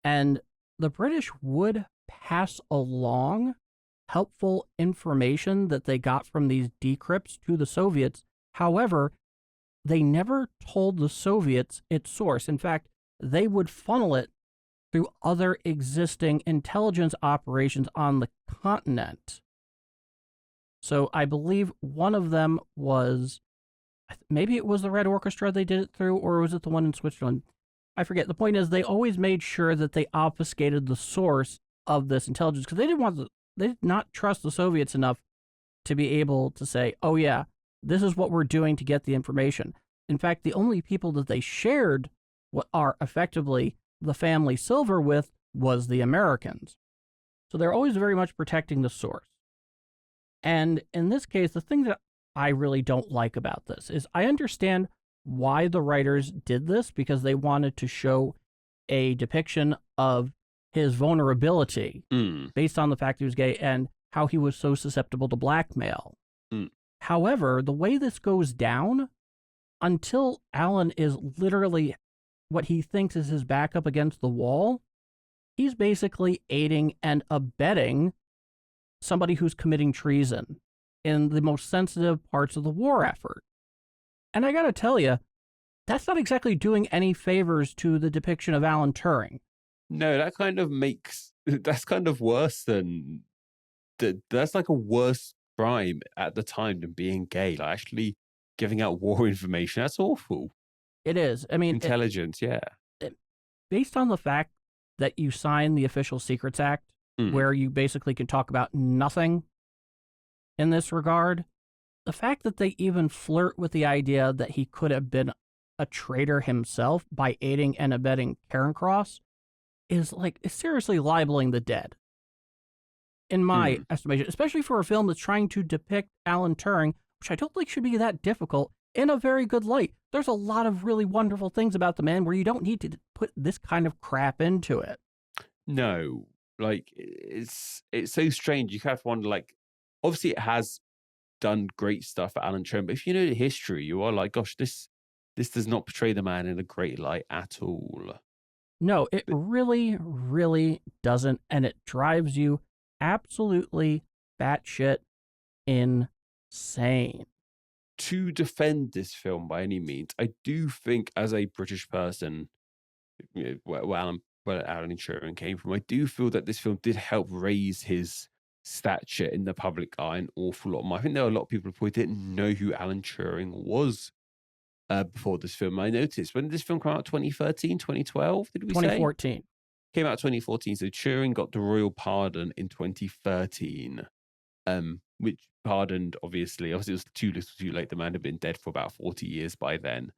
And the British would pass along helpful information that they got from these decrypts to the Soviets. However, they never told the Soviets its source. In fact, they would funnel it through other existing intelligence operations on the continent. So I believe one of them was, maybe it was the Red Orchestra they did it through, or was it the one in Switzerland? I forget. The point is, they always made sure that they obfuscated the source of this intelligence because they did not trust the Soviets enough to be able to say, oh yeah, this is what we're doing to get the information. In fact, the only people that they shared what are effectively the family silver with was the Americans. So they're always very much protecting the source. And in this case, the thing that I really don't like about this is I understand why the writers did this, because they wanted to show a depiction of his vulnerability based on the fact he was gay and how he was so susceptible to blackmail. However, the way this goes down, until Alan is literally what he thinks is his back up against the wall, he's basically aiding and abetting somebody who's committing treason in the most sensitive parts of the war effort. And I gotta tell you, that's not exactly doing any favors to the depiction of Alan Turing. No, that's kind of worse than, that's like a worse crime at the time than being gay. Like, actually giving out war information. That's awful. It is. I mean, intelligence, based on the fact that you sign the Official Secrets Act, where you basically can talk about nothing in this regard, the fact that they even flirt with the idea that he could have been a traitor himself by aiding and abetting Cairncross is seriously libeling the dead, in my estimation, especially for a film that's trying to depict Alan Turing, which I don't think should be that difficult, in a very good light. There's a lot of really wonderful things about the man where you don't need to put this kind of crap into it. No, it's so strange. You have to wonder, obviously it has done great stuff for Alan Turing, but if you know the history, you are like, gosh, this does not portray the man in a great light at all. No, it really, really doesn't, and it drives you absolutely batshit insane. To defend this film by any means, I do think, as a British person, where Alan Turing came from, I do feel that this film did help raise his stature in the public eye an awful lot more. I think there are a lot of people who didn't know who Alan Turing was before this film. I noticed, when did this film come out? 2013, 2012, did we 2014. Say? Came out 2014, so Turing got the royal pardon in 2013, which pardoned, obviously it was too little too late. The man had been dead for about 40 years by then,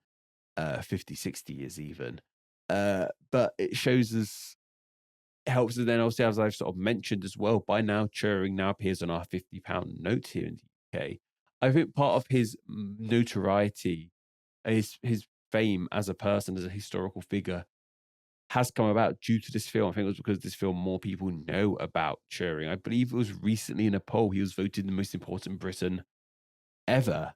50, 60 years even. But it shows us, it helps us then, obviously, as I've sort of mentioned as well, by now Turing now appears on our £50 note here in the UK. I think part of his notoriety, his fame as a person, as a historical figure, has come about due to this film. I think it was because of this film more people know about Turing. I believe it was recently in a poll he was voted the most important Briton ever.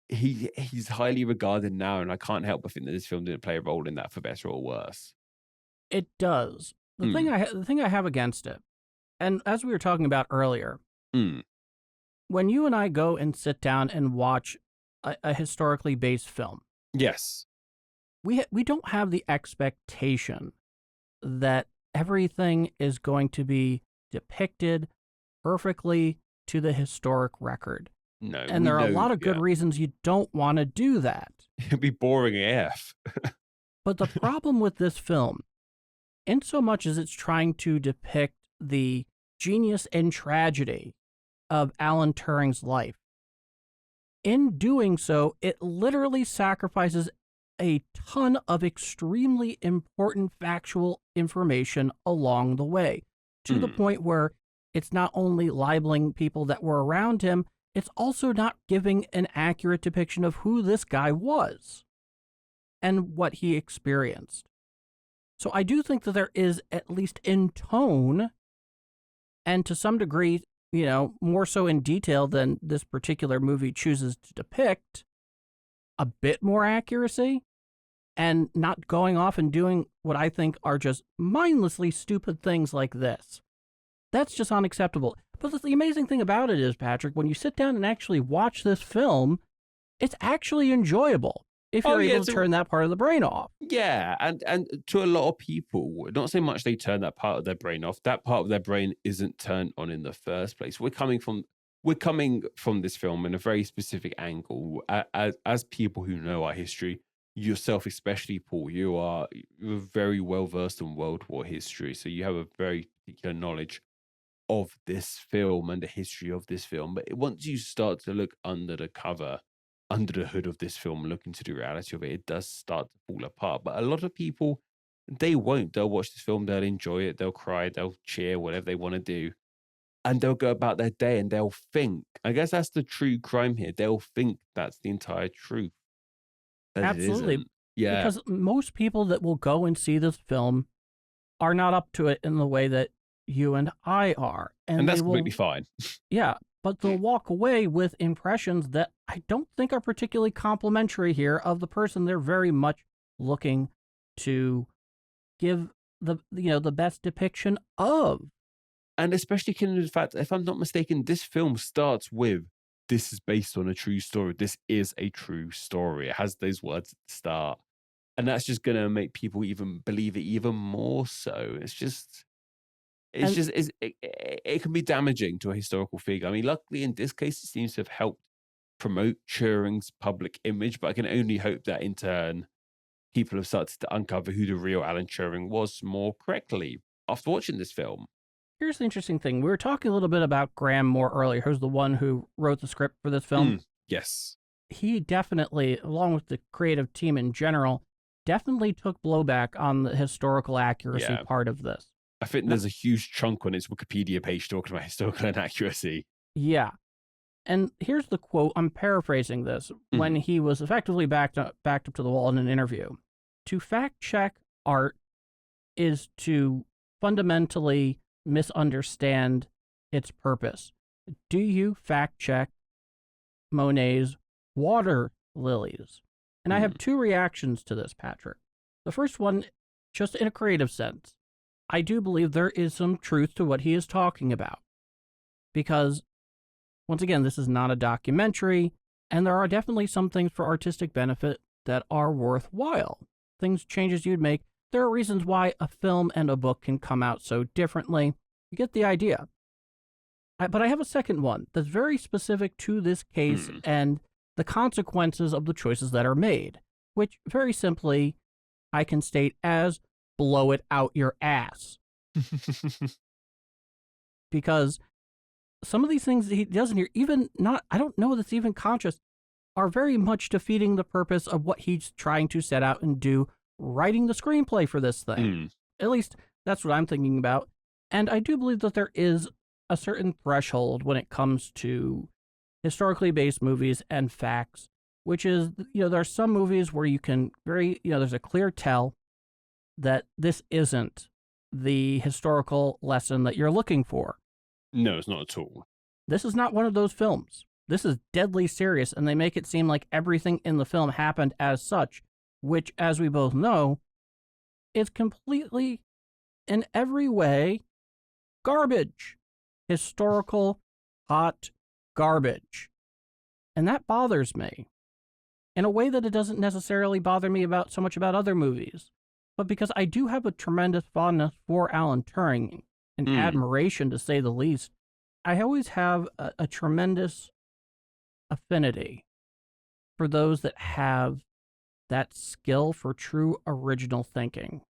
He's highly regarded now, and I can't help but think that this film didn't play a role in that, for better or worse. It does. The thing I have against it, and as we were talking about earlier, when you and I go and sit down and watch a historically based film, yes, we don't have the expectation that everything is going to be depicted perfectly to the historic record. No, and there are a lot of good reasons you don't want to do that. It'd be boring AF. But the problem with this film, in so much as it's trying to depict the genius and tragedy of Alan Turing's life, in doing so, it literally sacrifices a ton of extremely important factual information along the way, to the point where it's not only libeling people that were around him, it's also not giving an accurate depiction of who this guy was and what he experienced. So I do think that there is, at least in tone, and to some degree, more so in detail than this particular movie chooses to depict, a bit more accuracy, and not going off and doing what I think are just mindlessly stupid things like this. That's just unacceptable. But the amazing thing about it is, Patrick, when you sit down and actually watch this film, it's actually enjoyable if you're able to turn that part of the brain off. Yeah, and to a lot of people, not so much they turn that part of their brain off, that part of their brain isn't turned on in the first place. We're coming from this film in a very specific angle. As people who know our history, yourself especially, Paul, you're very well versed in World War history, so you have a very particular knowledge of this film and the history of this film. But once you start to look under the cover, under the hood of this film, look into the reality of it, it does start to fall apart. But a lot of people, they won't. They'll watch this film, they'll enjoy it, they'll cry, they'll cheer, whatever they want to do, and they'll go about their day and they'll think, I guess that's the true crime here, they'll think that's the entire truth. Absolutely. Yeah. Because most people that will go and see this film are not up to it in the way that you and I are. And that's completely fine. Yeah, but they'll walk away with impressions that I don't think are particularly complimentary here of the person they're very much looking to give the best depiction of. And especially in the fact, if I'm not mistaken, this film starts with, this is based on a true story. This is a true story. It has those words at the start. And that's just going to make people even believe it even more so. It can be damaging to a historical figure. I mean, luckily in this case, it seems to have helped promote Turing's public image, but I can only hope that in turn, people have started to uncover who the real Alan Turing was more correctly after watching this film. Here's the interesting thing. We were talking a little bit about Graham Moore earlier, who's the one who wrote the script for this film. Yes. He definitely, along with the creative team in general, definitely took blowback on the historical accuracy part of this. I think there's a huge chunk on its Wikipedia page talking about historical inaccuracy. Yeah. And here's the quote. I'm paraphrasing this. When he was effectively backed up to the wall in an interview. To fact check art is to fundamentally misunderstand its purpose. Do you fact check Monet's water lilies? And I have two reactions to this, Patrick. The first one, just in a creative sense, I do believe there is some truth to what he is talking about. Because, once again, this is not a documentary, and there are definitely some things for artistic benefit that are worthwhile. Changes you'd make. There are reasons why a film and a book can come out so differently. You get the idea. But I have a second one that's very specific to this case and the consequences of the choices that are made, which very simply I can state as blow it out your ass. Because some of these things that he does in here, even not, I don't know that's even conscious, are very much defeating the purpose of what he's trying to set out and do, writing the screenplay for this thing. At least that's what I'm thinking about. And I do believe that there is a certain threshold when it comes to historically based movies and facts, which is, there are some movies where you can there's a clear tell that this isn't the historical lesson that you're looking for. No, it's not at all. This is not one of those films. This is deadly serious, and they make it seem like everything in the film happened as such, which, as we both know, is completely, in every way, garbage. Historical, hot garbage. And that bothers me. In a way that it doesn't necessarily bother me so much about other movies, but because I do have a tremendous fondness for Alan Turing and admiration, to say the least. I always have a tremendous affinity for those that have that skill for true original thinking.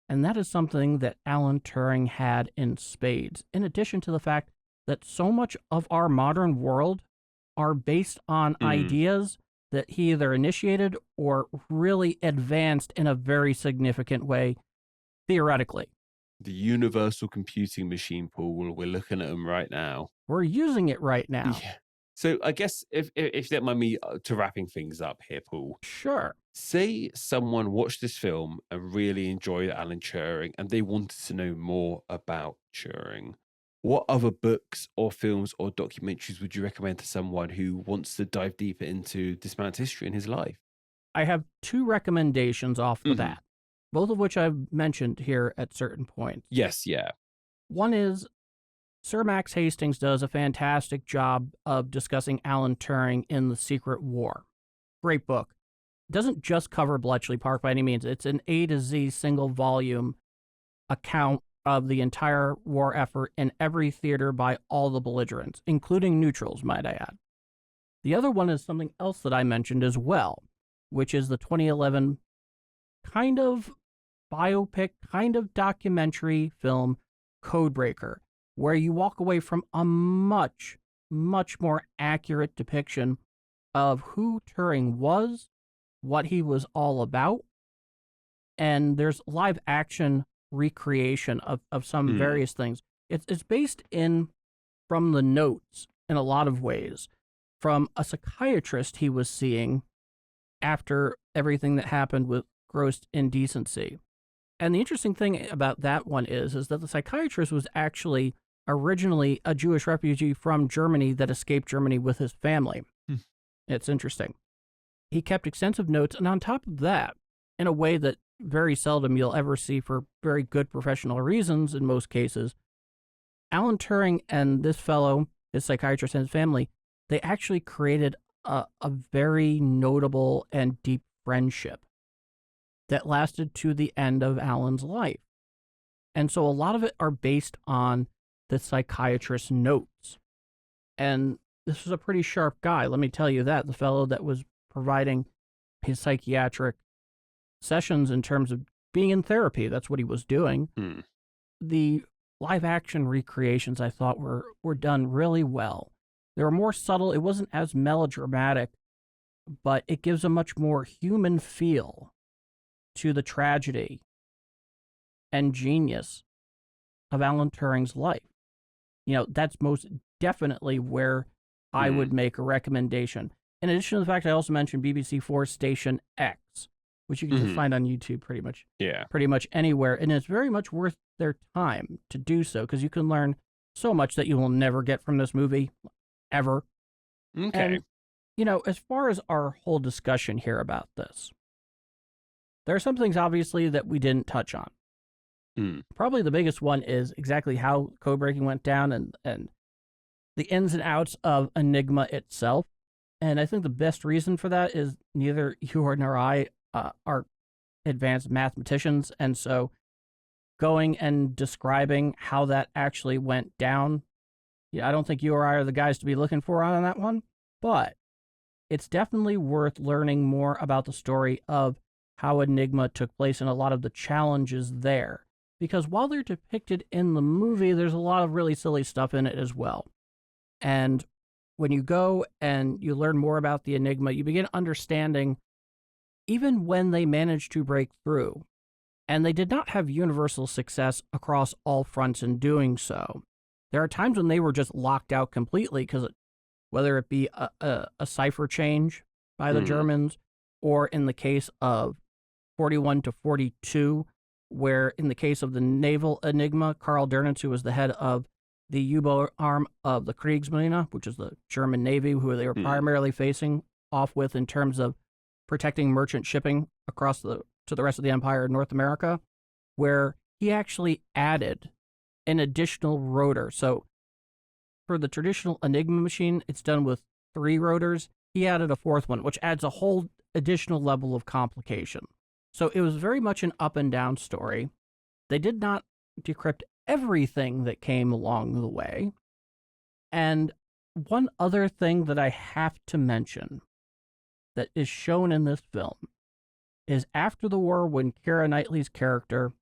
And that is something that Alan Turing had in spades, in addition to the fact that so much of our modern world are based on ideas that he either initiated or really advanced in a very significant way, theoretically. The universal computing machine, Paul, we're looking at them right now. We're using it right now. Yeah. So I guess if you don't mind me to wrapping things up here, Paul. Sure. Say someone watched this film and really enjoyed Alan Turing and they wanted to know more about Turing. What other books or films or documentaries would you recommend to someone who wants to dive deeper into this man's history in his life? I have two recommendations off the bat, both of which I've mentioned here at certain points. Yes, yeah. One is Sir Max Hastings does a fantastic job of discussing Alan Turing in The Secret War. Great book. It doesn't just cover Bletchley Park by any means. It's an A to Z single volume account of the entire war effort in every theater by all the belligerents, including neutrals, might I add. The other one is something else that I mentioned as well, which is the 2011 kind of biopic, kind of documentary film, Codebreaker, where you walk away from a much, much more accurate depiction of who Turing was, what he was all about, and there's live action recreation of some various things. It's based from the notes in a lot of ways, from a psychiatrist he was seeing after everything that happened with gross indecency. And the interesting thing about that one is that the psychiatrist was actually originally a Jewish refugee from Germany that escaped Germany with his family. It's interesting. He kept extensive notes, and on top of that, in a way that very seldom you'll ever see for very good professional reasons in most cases, Alan Turing and this fellow, his psychiatrist and his family, they actually created a very notable and deep friendship that lasted to the end of Alan's life. And so a lot of it are based on the psychiatrist's notes. And this was a pretty sharp guy. Let me tell you that. The fellow that was providing his psychiatric sessions in terms of being in therapy, that's what he was doing. The live action recreations, I thought, were done really well. They were more subtle. It wasn't as melodramatic, but it gives a much more human feel to the tragedy and genius of Alan Turing's life. You know, that's most definitely where I would make a recommendation. In addition to the fact I also mentioned BBC 4 Station X, which you can just find on YouTube pretty much anywhere. And it's very much worth their time to do so, because you can learn so much that you will never get from this movie, ever. Okay. And, you know, as far as our whole discussion here about this, there are some things, obviously, that we didn't touch on. Probably the biggest one is exactly how codebreaking went down and the ins and outs of Enigma itself. And I think the best reason for that is neither you nor I are advanced mathematicians. And so going and describing how that actually went down, yeah, I don't think you or I are the guys to be looking for on that one. But it's definitely worth learning more about the story of how Enigma took place and a lot of the challenges there. Because while they're depicted in the movie, there's a lot of really silly stuff in it as well. And when you go and you learn more about the Enigma, you begin understanding even when they managed to break through, and they did not have universal success across all fronts in doing so. There are times when they were just locked out completely, because whether it be a cipher change by the Germans, or in the case of 41 to 42, where in the case of the naval Enigma, Karl Dönitz, who was the head of the U-boat arm of the Kriegsmarine, which is the German Navy, who they were primarily facing off with in terms of protecting merchant shipping across to the rest of the empire in North America, where he actually added an additional rotor. So for the traditional Enigma machine, it's done with 3 rotors. He added a 4th one, which adds a whole additional level of complication. So it was very much an up and down story. They did not decrypt everything that came along the way. And one other thing that I have to mention that is shown in this film is after the war, when Keira Knightley's character,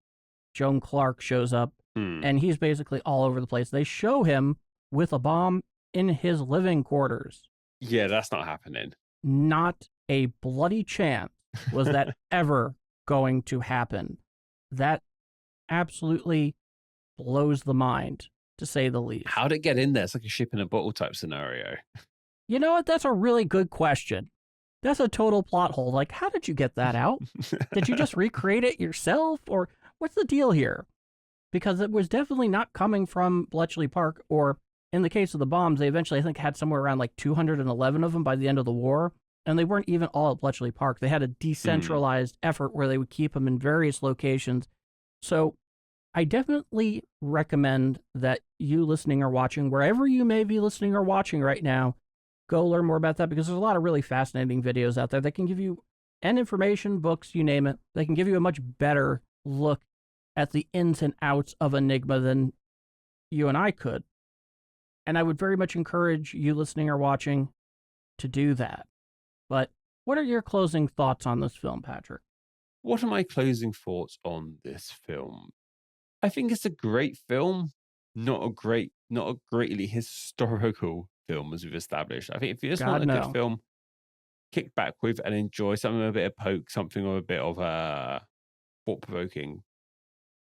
Joan Clark, shows up, and he's basically all over the place. They show him with a bomb in his living quarters. Yeah, that's not happening. Not a bloody chance was that ever going to happen. That absolutely blows the mind, to say the least. How'd it get in there? It's like a ship in a bottle type scenario. You know what? That's a really good question. That's a total plot hole. Like, how did you get that out? Did you just recreate it yourself? Or what's the deal here? Because it was definitely not coming from Bletchley Park, or in the case of the bombs, they eventually, I think, had somewhere around like 211 of them by the end of the war. And they weren't even all at Bletchley Park. They had a decentralized effort where they would keep them in various locations. So I definitely recommend that you listening or watching, wherever you may be listening or watching right now, go learn more about that, because there's a lot of really fascinating videos out there that can give you, and information, books, you name it, they can give you a much better look at the ins and outs of Enigma than you and I could. And I would very much encourage you listening or watching to do that. But what are your closing thoughts on this film, Patrick? What are my closing thoughts on this film? I think it's a great film, not a greatly historical film, as we've established. I think if you just want a good film, kick back with and enjoy something with a bit of poke, something with a bit of thought-provoking,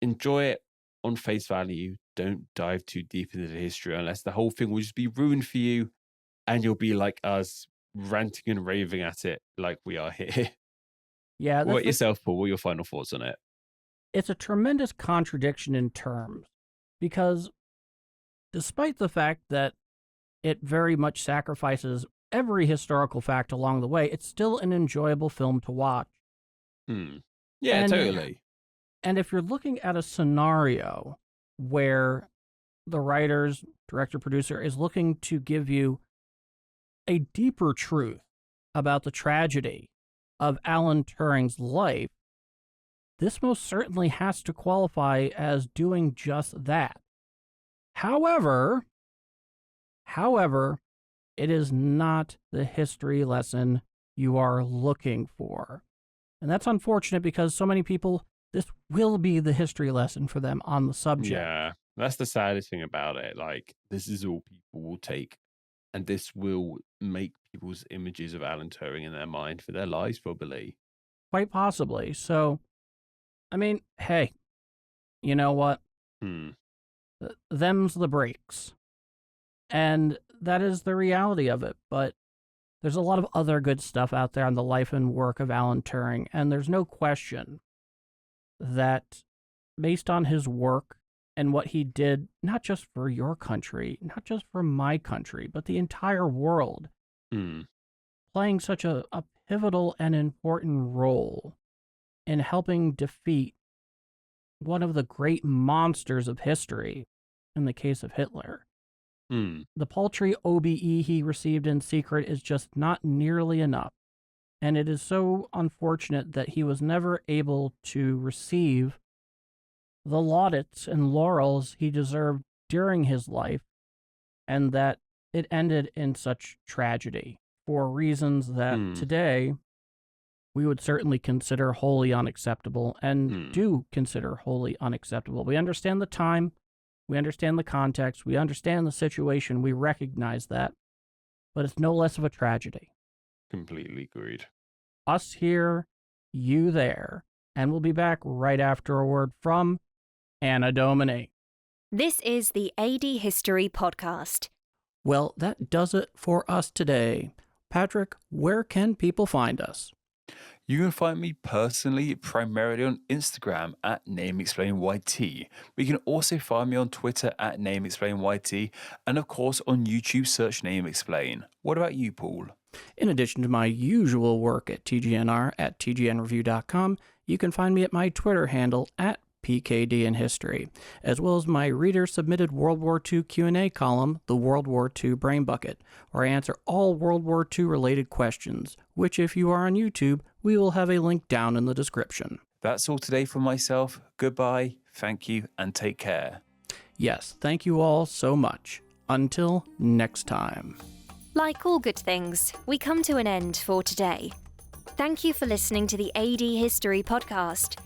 enjoy it on face value. Don't dive too deep into the history, unless the whole thing will just be ruined for you, and you'll be like us, ranting and raving at it like we are here. Yeah. What about yourself, Paul? What are your final thoughts on it? It's a tremendous contradiction in terms, because despite the fact that it very much sacrifices every historical fact along the way, it's still an enjoyable film to watch. Yeah, totally. And if you're looking at a scenario where the writers, director, producer is looking to give you a deeper truth about the tragedy of Alan Turing's life, this most certainly has to qualify as doing just that. However, it is not the history lesson you are looking for. And that's unfortunate because so many people, this will be the history lesson for them on the subject. Yeah, that's the saddest thing about it. Like, this is all people will take, and this will make people's images of Alan Turing in their mind for their lives, probably. Quite possibly. So, I mean, hey, you know what? Them's the breaks. And that is the reality of it. But there's a lot of other good stuff out there on the life and work of Alan Turing. And there's no question that based on his work and what he did, not just for your country, not just for my country, but the entire world, playing such a pivotal and important role in helping defeat one of the great monsters of history, in the case of Hitler. The paltry OBE he received in secret is just not nearly enough, and it is so unfortunate that he was never able to receive the laudits and laurels he deserved during his life, and that it ended in such tragedy for reasons that today we would certainly consider wholly unacceptable and do consider wholly unacceptable. We understand the time, we understand the context, we understand the situation, we recognize that, but it's no less of a tragedy. Completely agreed. Us here, you there, and we'll be back right after a word from Anna Domini. This is the AD History Podcast. Well, that does it for us today. Patrick, where can people find us? You can find me personally primarily on Instagram at NameExplainYT. But you can also find me on Twitter at NameExplainYT, and of course on YouTube search NameExplain. What about you, Paul? In addition to my usual work at TGNR at tgnreview.com, you can find me at my Twitter handle at PKD in History, as well as my reader-submitted World War II Q&A column, The World War II Brain Bucket, where I answer all World War II related questions, which if you are on YouTube, we will have a link down in the description. That's all today from myself. Goodbye, thank you, and take care. Yes, thank you all so much. Until next time. Like all good things, we come to an end for today. Thank you for listening to the AD History Podcast.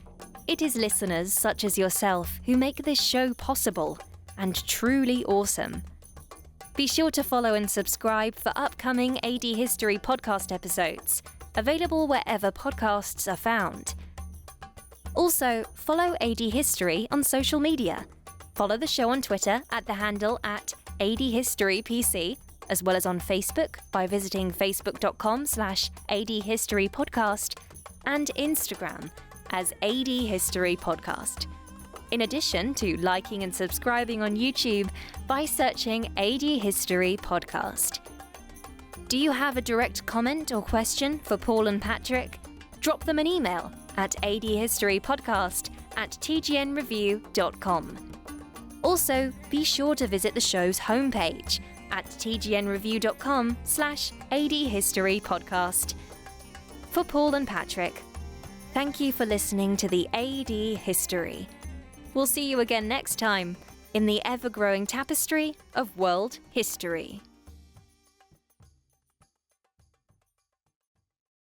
It is listeners such as yourself who make this show possible and truly awesome. Be sure to follow and subscribe for upcoming AD History podcast episodes, available wherever podcasts are found. Also, follow AD History on social media. Follow the show on Twitter at the handle at ADHistoryPC, as well as on Facebook by visiting facebook.com/ADHistoryPodcast and Instagram as AD History Podcast. In addition to liking and subscribing on YouTube by searching AD History Podcast. Do you have a direct comment or question for Paul and Patrick? Drop them an email at adhistorypodcast@tgnreview.com. Also, be sure to visit the show's homepage at tgnreview.com/ADHistoryPodcast. For Paul and Patrick, thank you for listening to the AD History. We'll see you again next time in the ever-growing tapestry of world history.